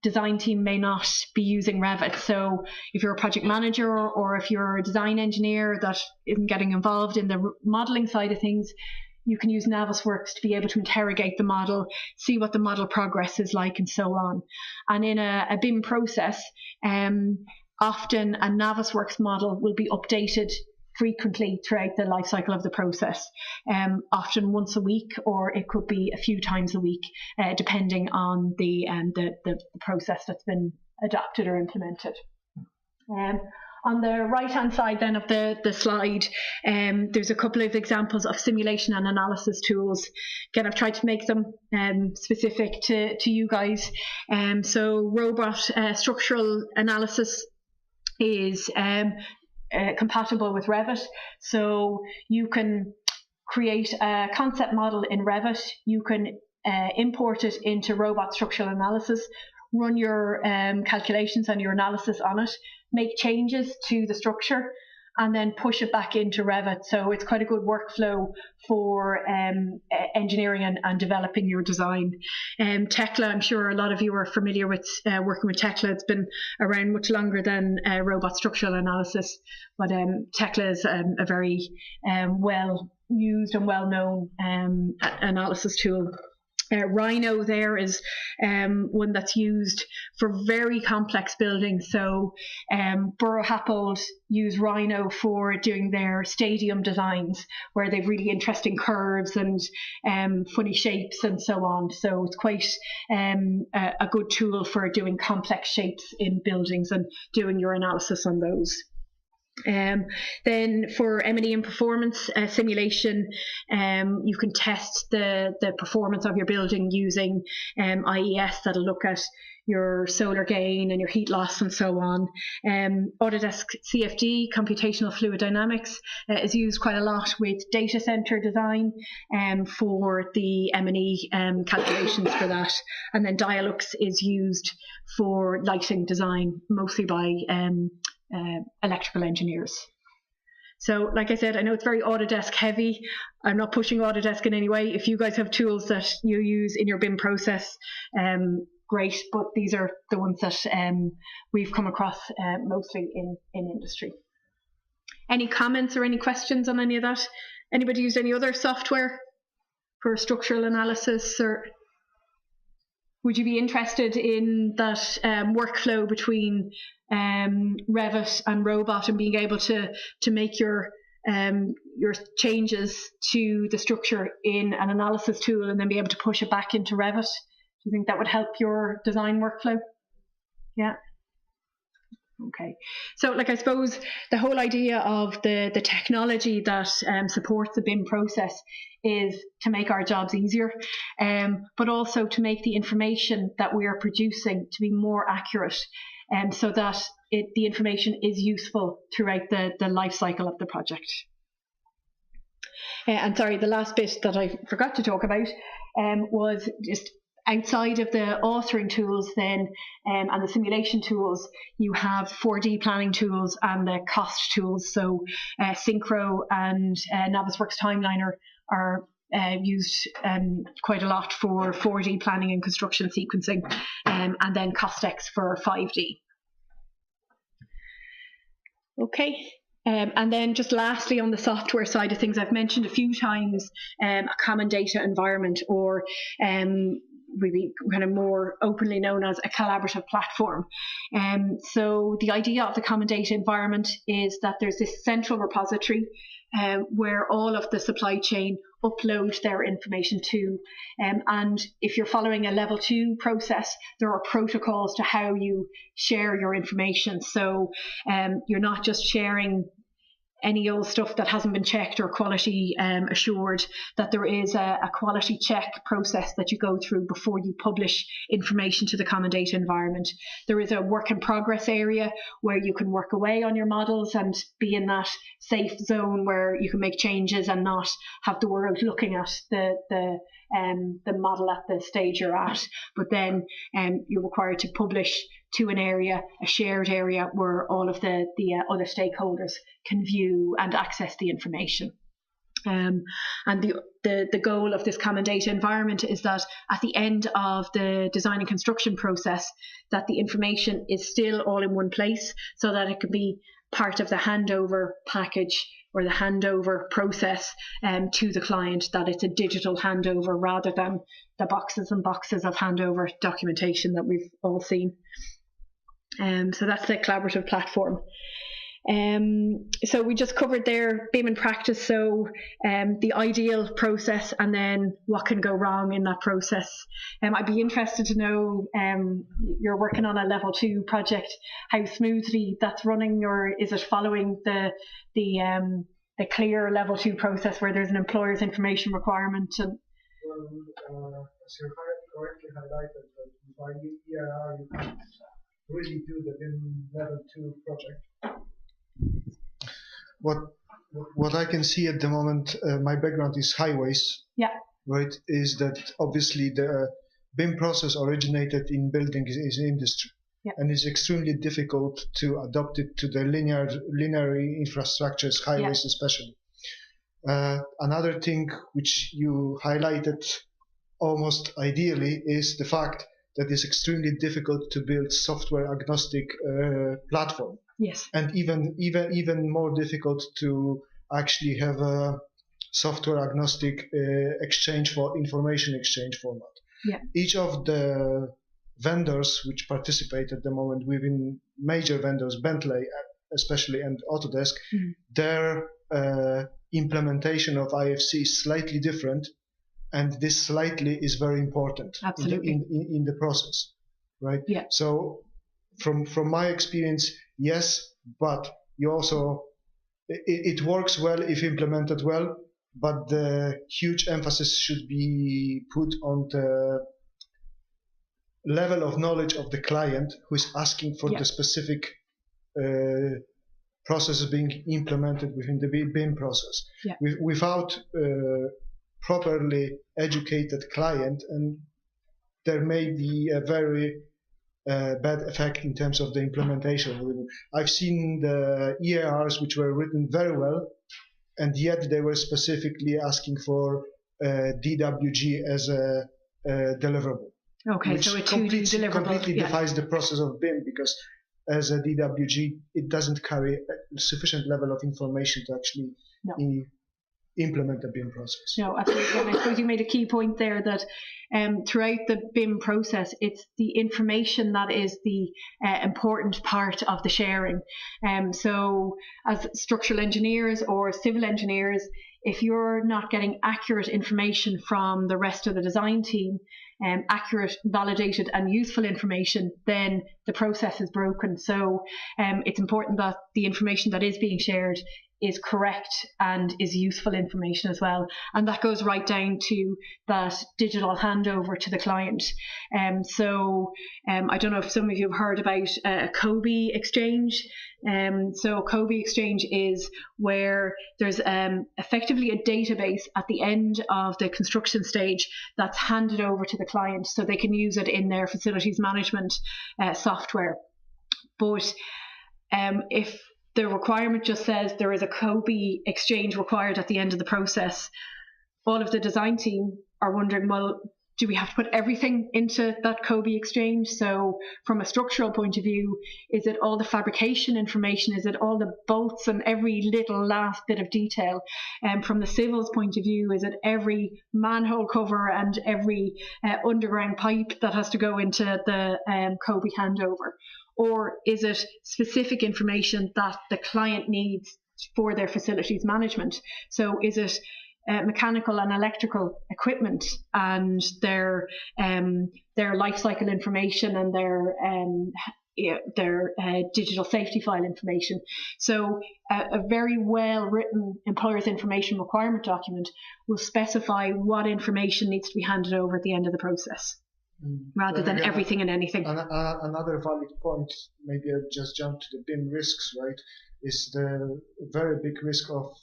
design team may not be using Revit. So if you're a project manager or if you're a design engineer that isn't getting involved in the modeling side of things, you can use Navisworks to be able to interrogate the model, see what the model progress is like, and so on. And in a BIM process, often a Navisworks model will be updated frequently throughout the life cycle of the process, often once a week, or it could be a few times a week, depending on the process that's been adopted or implemented. On the right-hand side then of the slide, there's a couple of examples of simulation and analysis tools. Again, I've tried to make them specific to you guys. So robot structural analysis is compatible with Revit. So you can create a concept model in Revit. You can import it into robot structural analysis, run your calculations and your analysis on it, make changes to the structure, and then push it back into Revit. So it's quite a good workflow for engineering and developing your design. Tekla, I'm sure a lot of you are familiar with working with Tekla. It's been around much longer than robot structural analysis, but Tekla is a very well used and well known analysis tool. Rhino there is one that's used for very complex buildings. So Borough Happold use Rhino for doing their stadium designs, where they've really interesting curves and funny shapes and so on. So it's quite a good tool for doing complex shapes in buildings and doing your analysis on those. Then for M&E and performance simulation, you can test the performance of your building using IES that'll look at your solar gain and your heat loss and so on. Autodesk CFD, computational fluid dynamics, is used quite a lot with data center design for the M&E calculations for that. And then Dialux is used for lighting design, mostly by electrical engineers. So like I said, I know it's very Autodesk heavy. I'm not pushing Autodesk in any way. If you guys have tools that you use in your BIM process, great, but these are the ones that we've come across mostly in industry. Any comments or any questions on any of that? Anybody used any other software for structural analysis, or would you be interested in that workflow between Revit and Robot and being able to make your changes to the structure in an analysis tool and then be able to push it back into Revit? Do you think that would help your design workflow? Yeah. Okay. So, like, I suppose the whole idea of the technology that supports the BIM process is to make our jobs easier, but also to make the information that we are producing to be more accurate, so that the information is useful throughout the life cycle of the project. And sorry, the last bit that I forgot to talk about was just outside of the authoring tools then and the simulation tools, you have 4D planning tools and the cost tools. So Synchro and Navisworks Timeliner are used quite a lot for 4D planning and construction sequencing, and then Costex for 5D. Okay. And then just lastly, on the software side of things, I've mentioned a few times a common data environment, or maybe kind of more openly known as a collaborative platform. So the idea of the common data environment is that there's this central repository where all of the supply chain upload their information to. And if you're following a level 2 process, there are protocols to how you share your information. So you're not just sharing any old stuff that hasn't been checked or quality assured, that there is a quality check process that you go through before you publish information to the common data environment. There is a work in progress area where you can work away on your models and be in that safe zone where you can make changes and not have the world looking at the model at the stage you're at. But then you're required to publish to an area, a shared area, where all of the other stakeholders can view and access the information. And the goal of this common data environment is that at the end of the design and construction process, that the information is still all in one place, so that it can be part of the handover package or the handover process to the client, that it's a digital handover rather than the boxes and boxes of handover documentation that we've all seen. So that's the collaborative platform. So we just covered there BIM in practice, so the ideal process and then what can go wrong in that process. I'd be interested to know, you're working on a level 2 project, how smoothly that's running, or is it following the clear level 2 process where there's an employer's information requirement? And as you correctly highlighted, that by ERR you can really do the BIM level 2 project. What I can see at the moment, my background is highways. Yeah. Right, is that obviously the BIM process originated in buildings is industry. and it's extremely difficult to adopt it to the linear infrastructures, highways especially. Another thing which you highlighted almost ideally is the fact that it's extremely difficult to build software agnostic platform. Yes. And even more difficult to actually have a software agnostic information exchange format. Yeah. Each of the vendors which participate at the moment within major vendors, Bentley especially and Autodesk, their implementation of IFC is slightly different, and this slightly is very important in the process, right? Yeah. So from my experience, yes, but you also it works well if implemented well, but the huge emphasis should be put on the level of knowledge of the client who is asking for the specific process being implemented within the BIM process. Yeah. Without properly educated client, and there may be a very bad effect in terms of the implementation. I've seen the EARs which were written very well, and yet they were specifically asking for DWG as a deliverable. Okay, which so a 2D deliverable. Completely defies the process of BIM, because as a DWG, it doesn't carry a sufficient level of information to actually implement the BIM process. No, absolutely. And I suppose you made a key point there that throughout the BIM process, it's the information that is the important part of the sharing. So as structural engineers or civil engineers, if you're not getting accurate information from the rest of the design team, accurate, validated and useful information, then the process is broken. So it's important that the information that is being shared is correct and is useful information as well. And that goes right down to that digital handover to the client. So I don't know if some of you have heard about a COBie exchange. So COBie exchange is where there's effectively a database at the end of the construction stage that's handed over to the client so they can use it in their facilities management software. But if the requirement just says there is a COBie exchange required at the end of the process, all of the design team are wondering, well, do we have to put everything into that COBie exchange? So from a structural point of view, is it all the fabrication information? Is it all the bolts and every little last bit of detail? And from the civil's point of view, is it every manhole cover and every underground pipe that has to go into the COBie handover? Or is it specific information that the client needs for their facilities management? So is it mechanical and electrical equipment and their life cycle information and their digital safety file information? So a very well written employer's information requirement document will specify what information needs to be handed over at the end of the process, rather than everything and anything. Another valid point, maybe I'll just jump to the BIM risks, right, is the very big risk of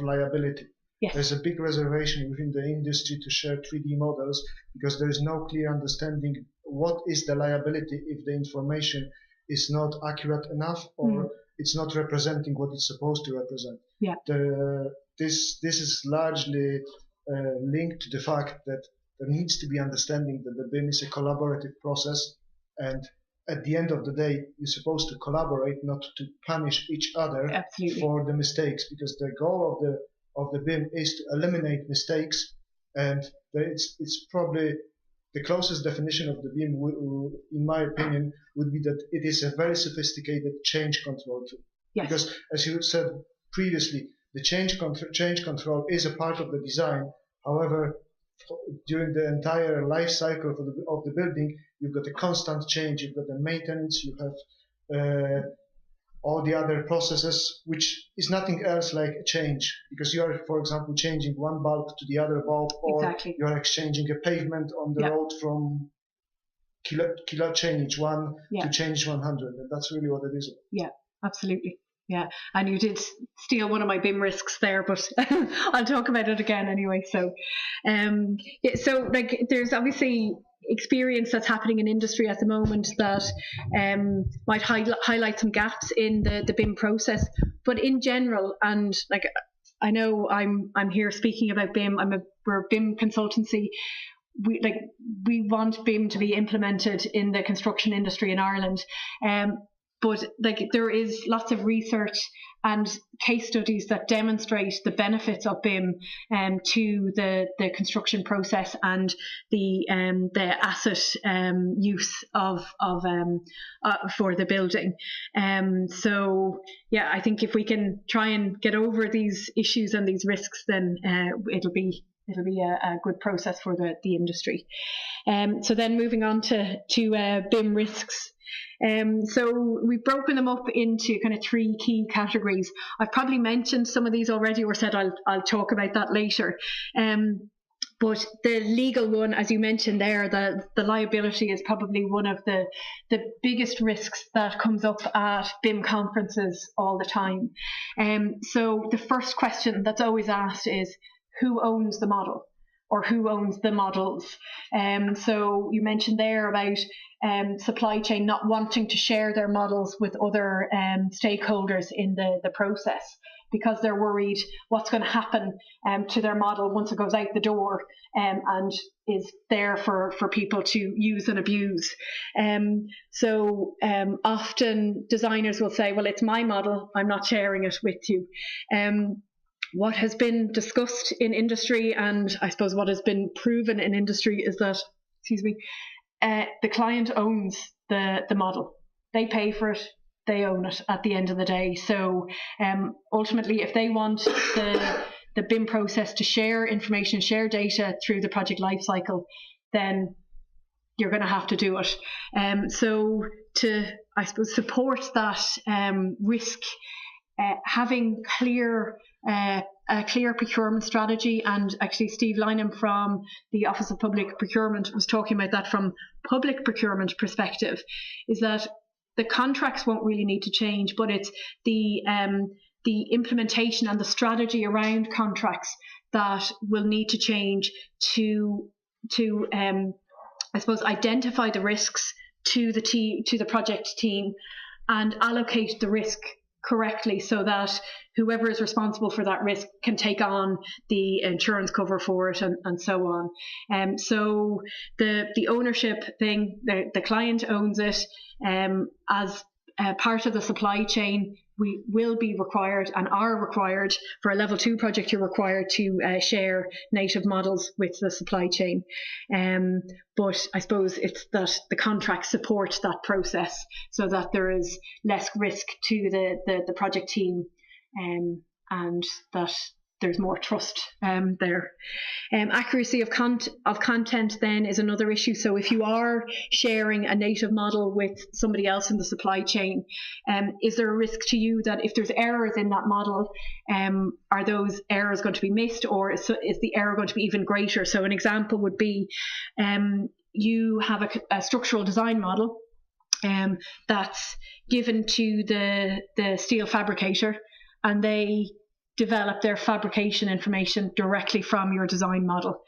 liability. Yes. There's a big reservation within the industry to share 3D models because there is no clear understanding what is the liability if the information is not accurate enough or it's not representing what it's supposed to represent. Yeah. This is largely linked to the fact that there needs to be understanding that the BIM is a collaborative process, and at the end of the day, you're supposed to collaborate, not to punish each other for the mistakes, because the goal of the BIM is to eliminate mistakes, and it's probably the closest definition of the BIM, in my opinion, would be that it is a very sophisticated change control tool. Yes. Because, as you said previously, the change control is a part of the design. However, during the entire life cycle of the building, you've got a constant change, you've got the maintenance, you have all the other processes, which is nothing else like a change, because you are, for example, changing one bulb to the other bulb, or you are exchanging a pavement on the road from kilo change 1 to change 100, and that's really what it is. Yeah, absolutely. Yeah, and you did steal one of my BIM risks there, but I'll talk about it again anyway. So, so like, there's obviously experience that's happening in industry at the moment that might highlight some gaps in the BIM process. But in general, and like I know I'm here speaking about BIM. We're a BIM consultancy. We want BIM to be implemented in the construction industry in Ireland. But like there is lots of research and case studies that demonstrate the benefits of BIM to the construction process and the asset use of for the building. So yeah, I think if we can try and get over these issues and these risks, then it'll be a good process for the industry. So then moving on to BIM risks. So we've broken them up into kind of 3 key categories. I've probably mentioned some of these already, or said I'll talk about that later. But the legal one, as you mentioned there, the liability is probably one of the biggest risks that comes up at BIM conferences all the time. So the first question that's always asked is, who owns the model, or who owns the models? So you mentioned there about supply chain not wanting to share their models with other stakeholders in the process, because they're worried what's going to happen to their model once it goes out the door and is there for people to use and abuse. So often designers will say, well, it's my model, I'm not sharing it with you. What has been discussed in industry, and I suppose what has been proven in industry, is that, the client owns the model. They pay for it, they own it at the end of the day. So ultimately, if they want the BIM process to share information, share data through the project lifecycle, then you're going to have to do it. So to, I suppose, support that risk, having a clear procurement strategy, and actually Steve Lynham from the Office of Public Procurement was talking about that from public procurement perspective, is that the contracts won't really need to change, but it's the implementation and the strategy around contracts that will need to change to I suppose identify the risks to the project team and allocate the risk correctly, so that whoever is responsible for that risk can take on the insurance cover for it and so on. So the ownership thing, the client owns it. As part of the supply chain, we will be required and are required for a level 2 project. You're required to share native models with the supply chain. But I suppose it's that the contract supports that process so that there is less risk to the project team, and that there's more trust there. Accuracy of content then is another issue. So if you are sharing a native model with somebody else in the supply chain, is there a risk to you that if there's errors in that model, are those errors going to be missed, or is the error going to be even greater? So an example would be you have a structural design model that's given to the steel fabricator, and they develop their fabrication information directly from your design model.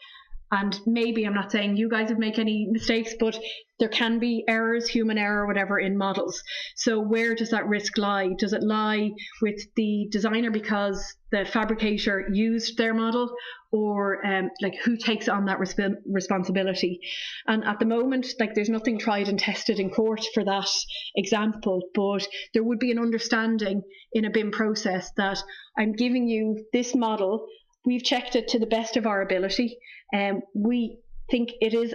And maybe, I'm not saying you guys would make any mistakes, but there can be errors, human error, whatever, in models. So where does that risk lie? Does it lie with the designer because the fabricator used their model, or like who takes on that responsibility? And at the moment, like there's nothing tried and tested in court for that example, but there would be an understanding in a BIM process that I'm giving you this model. We've checked it to the best of our ability. We think it is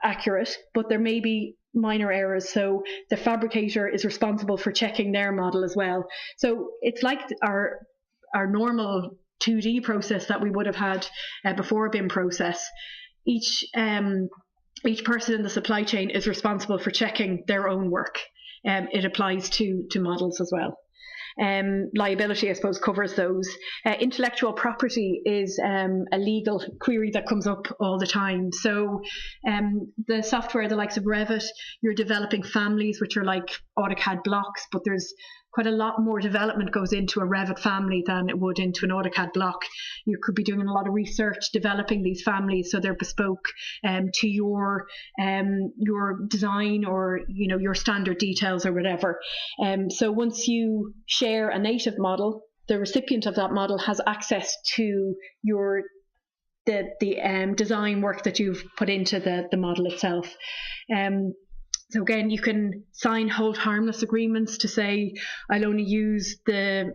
accurate, but there may be minor errors. So the fabricator is responsible for checking their model as well. So it's like our normal 2D process that we would have had before a BIM process. Each person in the supply chain is responsible for checking their own work. It applies to models as well. Liability, I suppose, covers those. Intellectual property is a legal query that comes up all the time. So the software, the likes of Revit, you're developing families which are like AutoCAD blocks, but there's quite a lot more development goes into a Revit family than it would into an AutoCAD block. You could be doing a lot of research developing these families so they're bespoke to your design or your standard details or whatever. So once you share a native model, the recipient of that model has access to the design work that you've put into the model itself. So again, you can sign hold harmless agreements to say, I'll only use the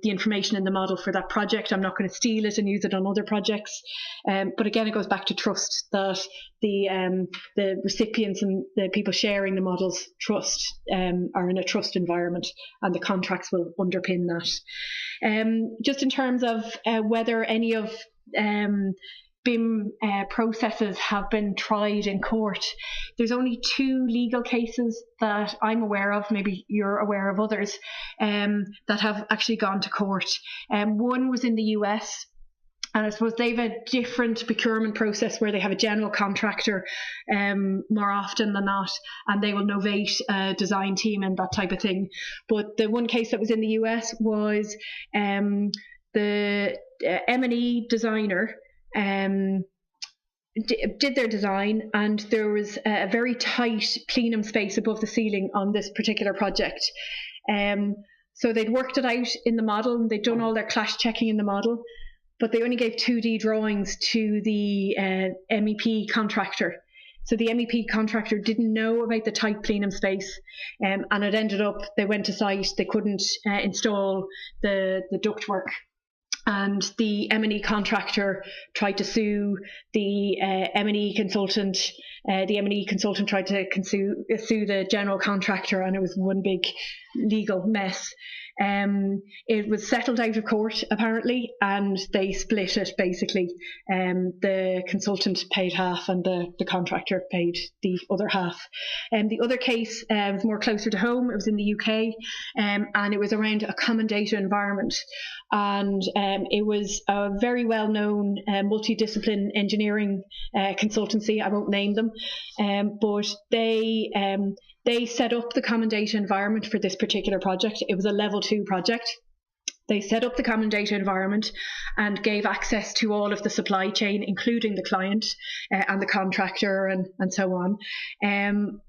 information in the model for that project. I'm not going to steal it and use it on other projects. But again, it goes back to trust, that the recipients and the people sharing the models are in a trust environment, and the contracts will underpin that. Just in terms of whether any of BIM processes have been tried in court, there's only 2 legal cases that I'm aware of, maybe you're aware of others, that have actually gone to court. One was in the US, and I suppose they have a different procurement process where they have a general contractor more often than not, and they will novate a design team and that type of thing. But the one case that was in the US was the M&E designer did their design, and there was a very tight plenum space above the ceiling on this particular project. So they'd worked it out in the model, and they'd done all their clash checking in the model, but they only gave 2D drawings to the MEP contractor. So the MEP contractor didn't know about the tight plenum space, and it ended up, they went to site, they couldn't install the ductwork. And the M&E contractor tried to sue the M&E consultant. The M&E consultant tried to sue the general contractor, and it was one big legal mess. It was settled out of court, apparently, and they split it, basically. The consultant paid half and the contractor paid the other half. The other case was more closer to home. It was in the UK, and it was around a common data environment. And it was a very well-known multidiscipline engineering consultancy. I won't name them, but they set up the common data environment for this particular project. It was a level 2 project. They set up the common data environment and gave access to all of the supply chain, including the client and the contractor and so on.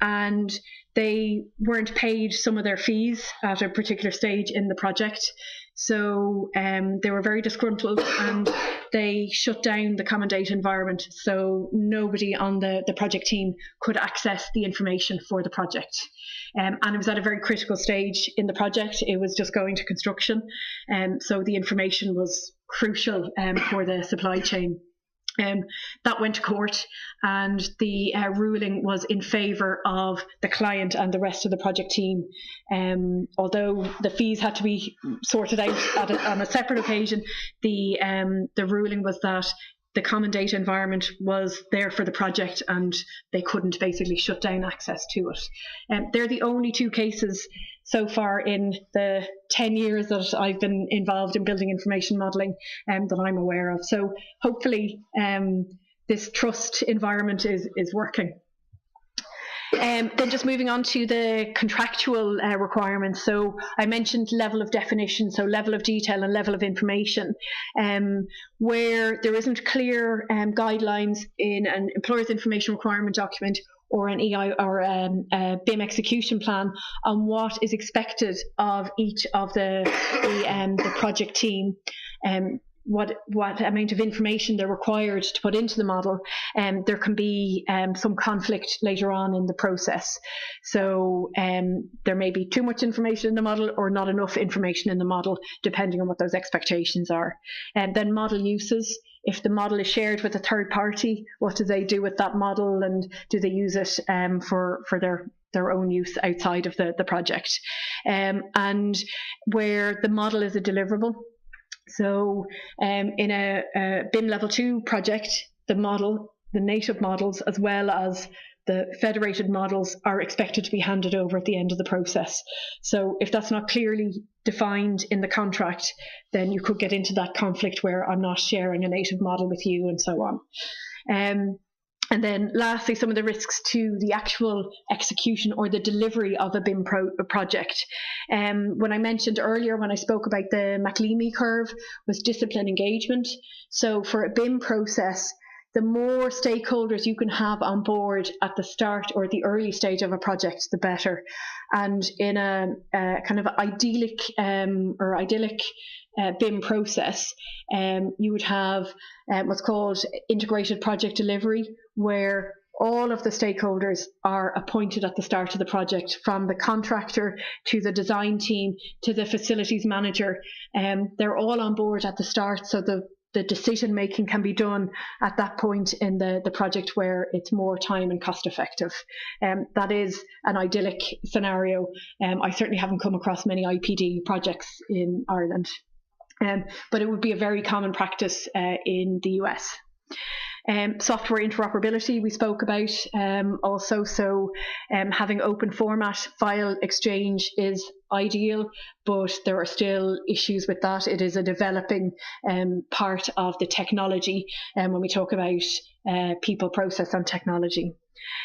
And they weren't paid some of their fees at a particular stage in the project. So they were very disgruntled, and they shut down the common data environment, so nobody on the project team could access the information for the project. And it was at a very critical stage in the project. It was just going to construction, so the information was crucial for the supply chain. That went to court, and the ruling was in favour of the client and the rest of the project team. Although the fees had to be sorted out on a separate occasion, the ruling was that the common data environment was there for the project, and they couldn't basically shut down access to it. They're the only 2 cases so far in the 10 years that I've been involved in building information modelling that I'm aware of. So hopefully this trust environment is working. Then just moving on to the contractual requirements. So I mentioned level of definition, so level of detail and level of information. Where there isn't clear guidelines in an employer's information requirement document or an EI or a BIM execution plan on what is expected of each of the project team, what amount of information they're required to put into the model, there can be some conflict later on in the process. So there may be too much information in the model or not enough information in the model, depending on what those expectations are. And then model uses. If the model is shared with a third party, what do they do with that model, and do they use it for their own use outside of the project? And where the model is a deliverable. So in a BIM Level 2 project, the native models, as well as the federated models, are expected to be handed over at the end of the process. So if that's not clearly defined in the contract, then you could get into that conflict where I'm not sharing a native model with you, and so on. And then lastly, some of the risks to the actual execution or the delivery of a BIM project. When I mentioned earlier, when I spoke about the McLeamy curve, was discipline engagement. So for a BIM process, the more stakeholders you can have on board at the start or the early stage of a project, the better. And in a kind of idyllic BIM process, you would have what's called integrated project delivery, where all of the stakeholders are appointed at the start of the project, from the contractor to the design team to the facilities manager. They're all on board at the start, so the decision making can be done at that point in the project where it's more time and cost effective. That is an idyllic scenario. I certainly haven't come across many IPD projects in Ireland, but it would be a very common practice in the US. Software interoperability we spoke about also, so having open format file exchange is ideal, but there are still issues with that. It is a developing part of the technology when we talk about people, process and technology.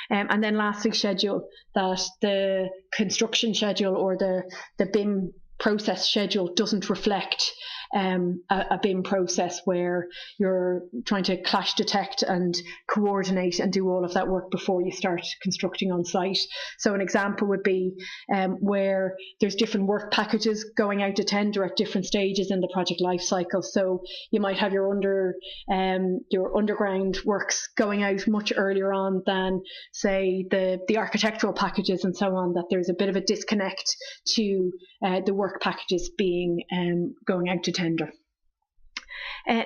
And then lastly, schedule, that the construction schedule or the BIM process schedule doesn't reflect a BIM process where you're trying to clash detect and coordinate and do all of that work before you start constructing on site. So an example would be where there's different work packages going out to tender at different stages in the project life cycle. So you might have your underground works going out much earlier on than, say, the architectural packages and so on, that there's a bit of a disconnect to the work packages being going out to tender.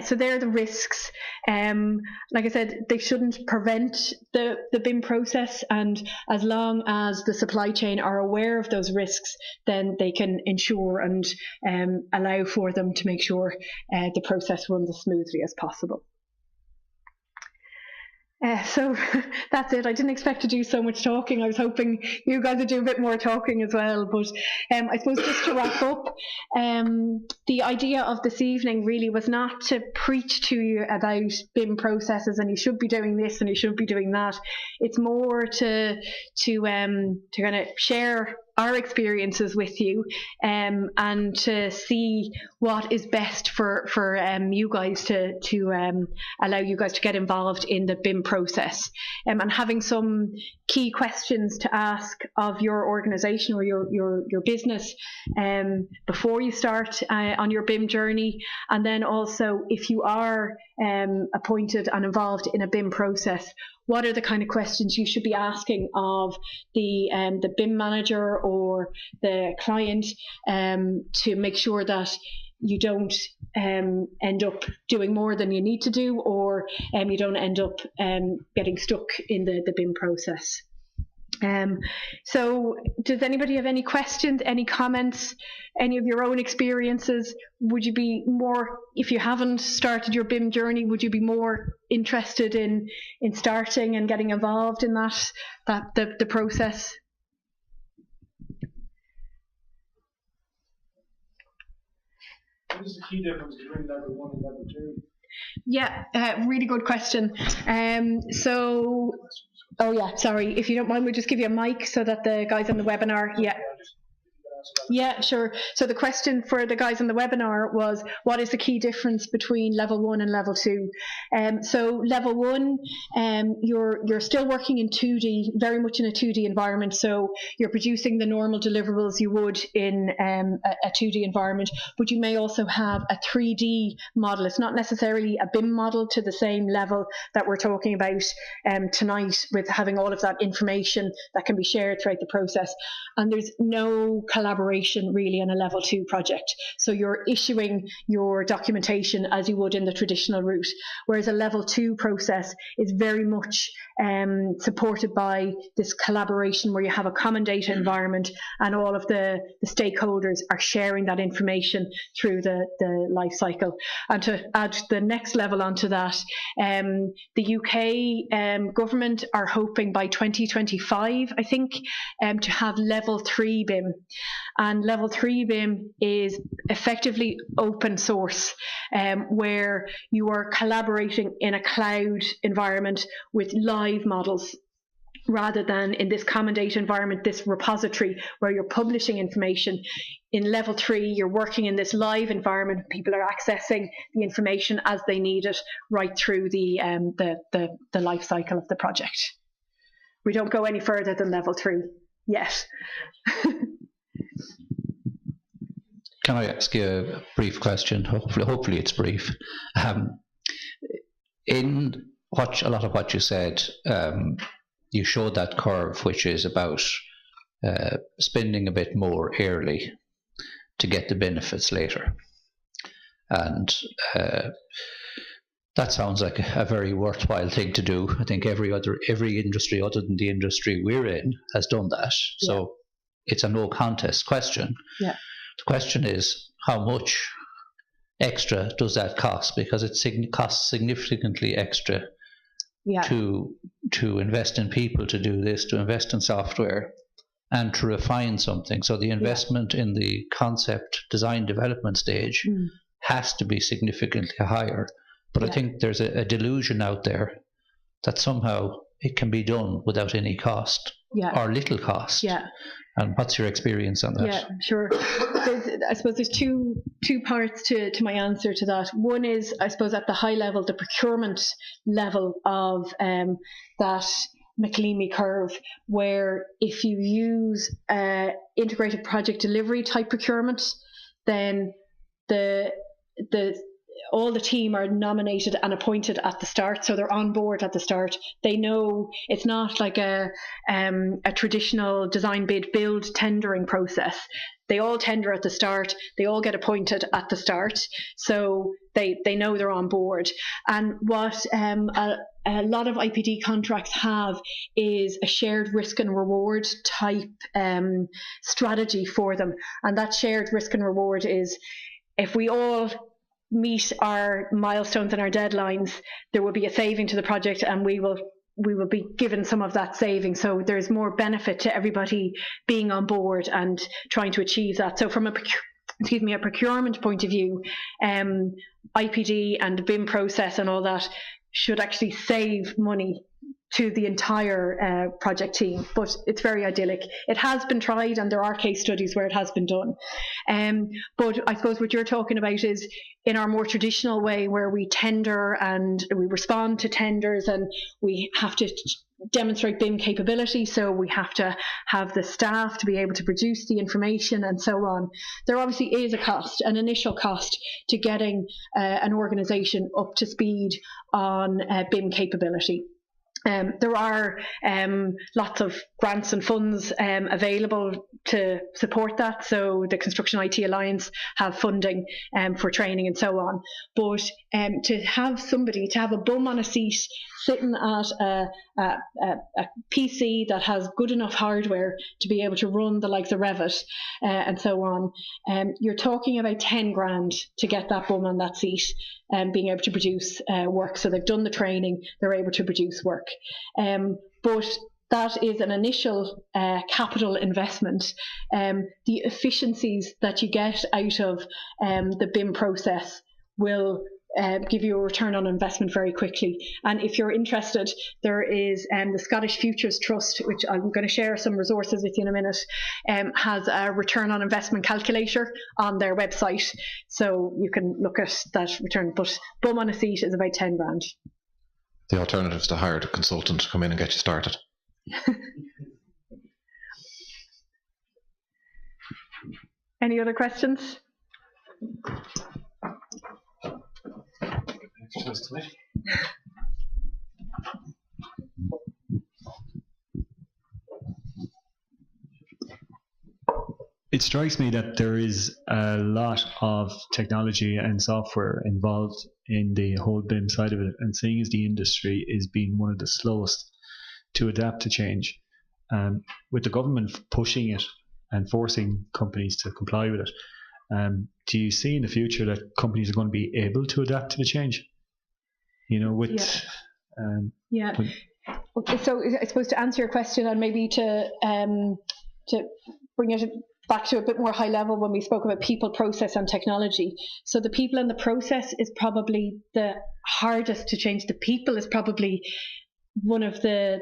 So they're the risks. Like I said, they shouldn't prevent the BIM process, and as long as the supply chain are aware of those risks, then they can ensure and allow for them to make sure the process runs as smoothly as possible. So that's it. I didn't expect to do so much talking. I was hoping you guys would do a bit more talking as well. But I suppose just to wrap up, the idea of this evening really was not to preach to you about BIM processes and you should be doing this and you should be doing that. It's more to kind of share our experiences with you and to see what is best for you guys to allow you guys to get involved in the BIM process, and having some key questions to ask of your organisation or your business before you start on your BIM journey, and then also if you are appointed and involved in a BIM process, what are the kind of questions you should be asking of the BIM manager or the client to make sure that you don't end up doing more than you need to do, or you don't end up getting stuck in the BIM process. So does anybody have any questions, any comments, any of your own experiences? Would you be more, if you haven't started your BIM journey, would you be more interested in starting and getting involved in the process? What is the key difference between level 1 and level 2? Yeah, really good question. Oh yeah, sorry, if you don't mind, we'll just give you a mic so that the guys on the webinar, Yeah, sure. So the question for the guys on the webinar was, what is the key difference between level 1 and level 2? So level 1, you're still working in 2D, very much in a 2D environment. So you're producing the normal deliverables you would in a 2D environment, but you may also have a 3D model. It's not necessarily a BIM model to the same level that we're talking about tonight, with having all of that information that can be shared throughout the process. And there's no collaboration really in a level 2 project. So you're issuing your documentation as you would in the traditional route, whereas a level 2 process is very much supported by this collaboration where you have a common data environment and all of the stakeholders are sharing that information through the life cycle. And to add the next level onto that, the UK government are hoping by 2025, I think, to have level 3 BIM. And level 3 BIM is effectively open source, where you are collaborating in a cloud environment with live models, rather than in this common data environment, this repository where you're publishing information. In level 3, you're working in this live environment. People are accessing the information as they need it right through the life cycle of the project. We don't go any further than level 3 yet. Can I ask you a brief question? Hopefully it's brief. In a lot of what you said, you showed that curve, which is about spending a bit more early to get the benefits later. And that sounds like a very worthwhile thing to do. I think every industry other than the industry we're in has done that. Yeah. So it's a no contest question. Yeah. The question is, how much extra does that cost? Because it costs significantly extra to invest in people to do this, to invest in software, and to refine something. So the investment in the concept, design, development stage has to be significantly higher. But I think there's a delusion out there that somehow it can be done without any cost or little cost. Yeah. And what's your experience on that? Yeah, sure. I suppose there's two parts to my answer to that. One is, I suppose, at the high level, the procurement level of that McLeamy curve, where if you use integrated project delivery type procurement, then all the team are nominated and appointed at the start, so they're on board at the start. They know it's not like a traditional design bid build tendering process. They all tender at the start. They all get appointed at the start, so they know they're on board. And what a lot of IPD contracts have is a shared risk and reward type strategy for them. And that shared risk and reward is, if we all meet our milestones and our deadlines, there will be a saving to the project, and we will be given some of that saving. So there's more benefit to everybody being on board and trying to achieve that. So from a procurement point of view, IPD and the BIM process and all that should actually save money to the entire project team, but it's very idyllic. It has been tried, and there are case studies where it has been done. But I suppose what you're talking about is in our more traditional way, where we tender and we respond to tenders, and we have to demonstrate BIM capability, so we have to have the staff to be able to produce the information and so on. There obviously is a cost, an initial cost, to getting an organisation up to speed on BIM capability. There are lots of grants and funds available to support that. So the Construction IT Alliance have funding for training and so on. But to have a bum on a seat sitting at a PC that has good enough hardware to be able to run the likes of Revit and so on, you're talking about 10 grand to get that bum on that seat and being able to produce work. So they've done the training, they're able to produce work. But that is an initial capital investment. The efficiencies that you get out of the BIM process will give you a return on investment very quickly. And if you're interested, there is the Scottish Futures Trust, which I'm going to share some resources with you in a minute, has a return on investment calculator on their website. So you can look at that return, but bum on a seat is about 10 grand. The alternative is to hire a consultant to come in and get you started. Any other questions? It strikes me that there is a lot of technology and software involved in the whole BIM side of it, and seeing as the industry is being one of the slowest to adapt to change, with the government pushing it and forcing companies to comply with it, do you see in the future that companies are going to be able to adapt to the change? You know, with Okay, so I suppose to answer your question, and maybe to bring it back to a bit more high level when we spoke about people, process and technology. So the people and the process is probably the hardest to change. The people is probably one of the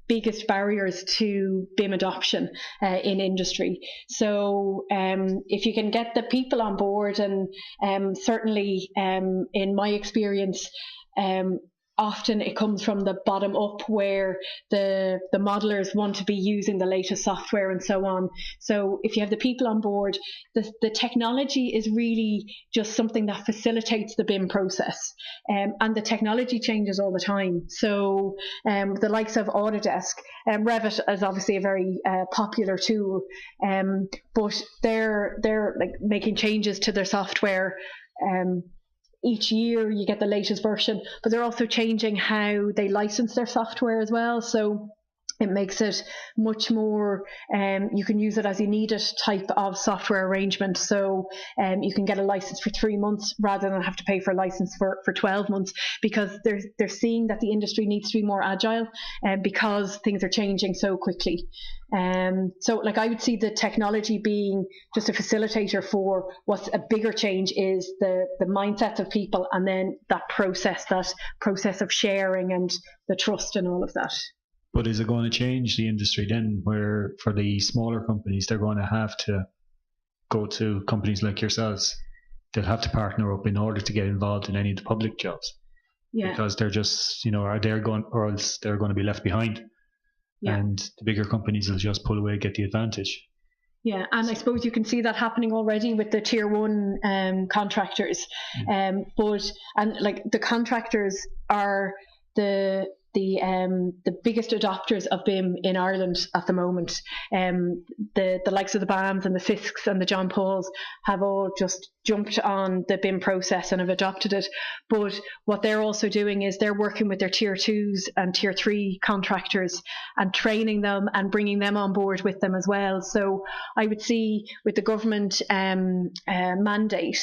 biggest barriers to BIM adoption in industry. So if you can get the people on board, and certainly in my experience, often it comes from the bottom up, where the modelers want to be using the latest software and so on. So if you have the people on board, the technology is really just something that facilitates the BIM process. And the technology changes all the time. So the likes of Autodesk, Revit is obviously a very popular tool, but they're like making changes to their software. Each year you get the latest version, but they're also changing how they license their software as well. So it makes it much more, you can use it as you need it type of software arrangement. So you can get a license for 3 months rather than have to pay for a license for 12 months, because they're seeing that the industry needs to be more agile because things are changing so quickly. So like I would see the technology being just a facilitator for what's a bigger change is the mindsets of people, and then that process of sharing and the trust and all of that. But is it going to change the industry then, where for the smaller companies, they're going to have to go to companies like yourselves? They'll have to partner up in order to get involved in any of the public jobs. Yeah. Because they're just, or else they're going to be left behind. Yeah. And the bigger companies will just pull away, get the advantage. Yeah, and I suppose you can see that happening already with the tier one contractors. But the contractors are the biggest adopters of BIM in Ireland at the moment. The likes of the BAMs and the Fisks and the John Pauls have all just jumped on the BIM process and have adopted it. But what they're also doing is they're working with their tier 2s and tier 3 contractors and training them and bringing them on board with them as well. So I would see with the government mandate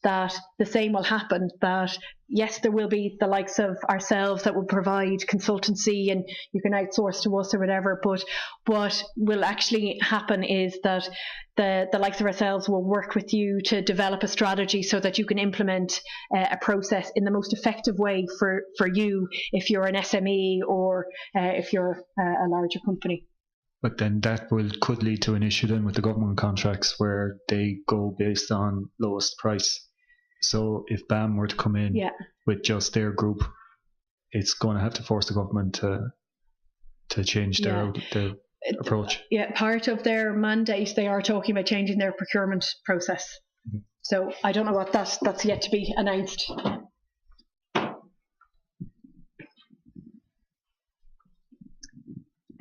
that the same will happen, that yes, there will be the likes of ourselves that will provide consultancy and you can outsource to us or whatever, but what will actually happen is that the likes of ourselves will work with you to develop a strategy so that you can implement a process in the most effective way for you if you're an SME or if you're a larger company. But then that could lead to an issue then with the government contracts where they go based on lowest price. So if BAM were to come in with just their group, it's going to have to force the government to change their approach. Yeah, part of their mandate, they are talking about changing their procurement process. Mm-hmm. So I don't know what that's yet to be announced.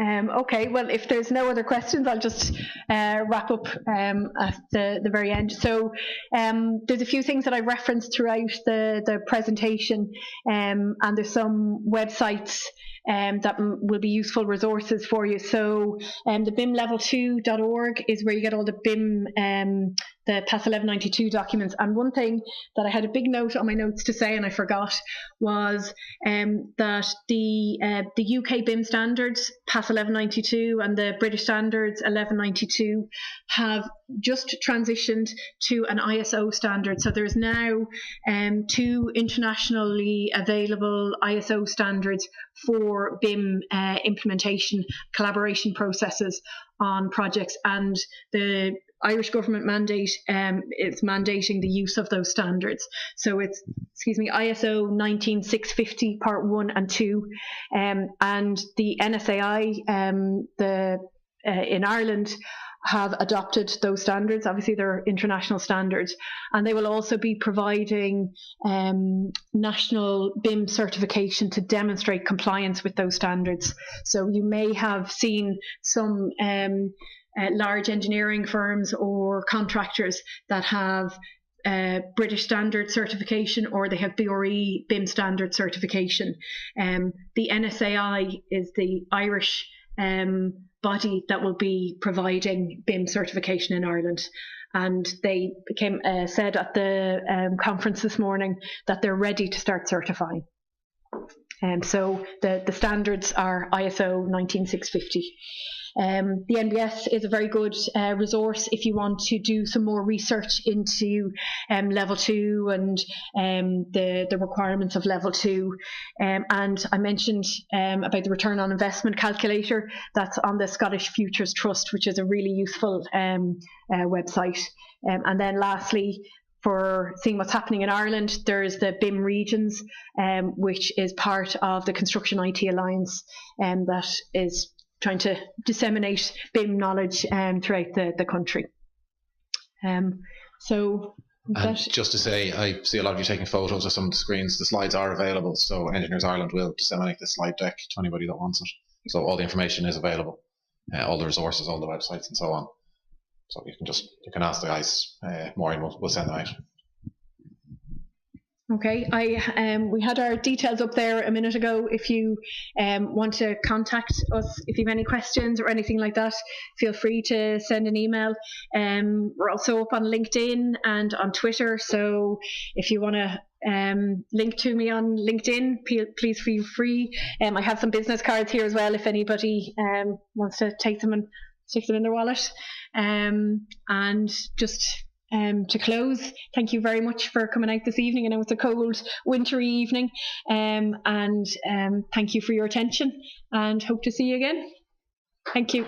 Okay, well, if there's no other questions, I'll just wrap up at the very end. So there's a few things that I referenced throughout the presentation, and there's some websites that will be useful resources for you. So the BIMlevel2.org is where you get all the BIM, the PAS 1192 documents. And one thing that I had a big note on my notes to say and I forgot was that the UK BIM standards, PAS 1192, and the British standards 1192 have just transitioned to an ISO standard. So there's now 2 internationally available ISO standards for BIM implementation collaboration processes on projects, and the Irish government mandate is mandating the use of those standards. So it's, ISO 19650 Part 1 and 2, and the NSAI in Ireland have adopted those standards. Obviously, they're international standards, and they will also be providing national BIM certification to demonstrate compliance with those standards. So you may have seen some large engineering firms or contractors that have British standard certification, or they have BRE BIM standard certification. The NSAI is the Irish body that will be providing BIM certification in Ireland, and they said at the conference this morning that they're ready to start certifying. So the standards are ISO 19650. The NBS is a very good resource if you want to do some more research into level 2 and the requirements of level 2. And I mentioned about the return on investment calculator. That's on the Scottish Futures Trust, which is a really useful website. And then lastly, for seeing what's happening in Ireland, there's the BIM regions, which is part of the Construction IT Alliance, that is trying to disseminate BIM knowledge throughout the country. So just to say, I see a lot of you taking photos of some of the screens. The slides are available, so Engineers Ireland will disseminate the slide deck to anybody that wants it. So all the information is available, all the resources, all the websites, and so on. So you can ask the guys. Maureen will send them out. Okay, we had our details up there a minute ago. If you want to contact us, if you have any questions or anything like that, feel free to send an email. We're also up on LinkedIn and on Twitter, so if you want to link to me on LinkedIn, please feel free. I have some business cards here as well if anybody wants to take them and stick them in their wallet. And just to close, thank you very much for coming out this evening. I know it's a cold, wintry evening, and thank you for your attention, and hope to see you again. Thank you.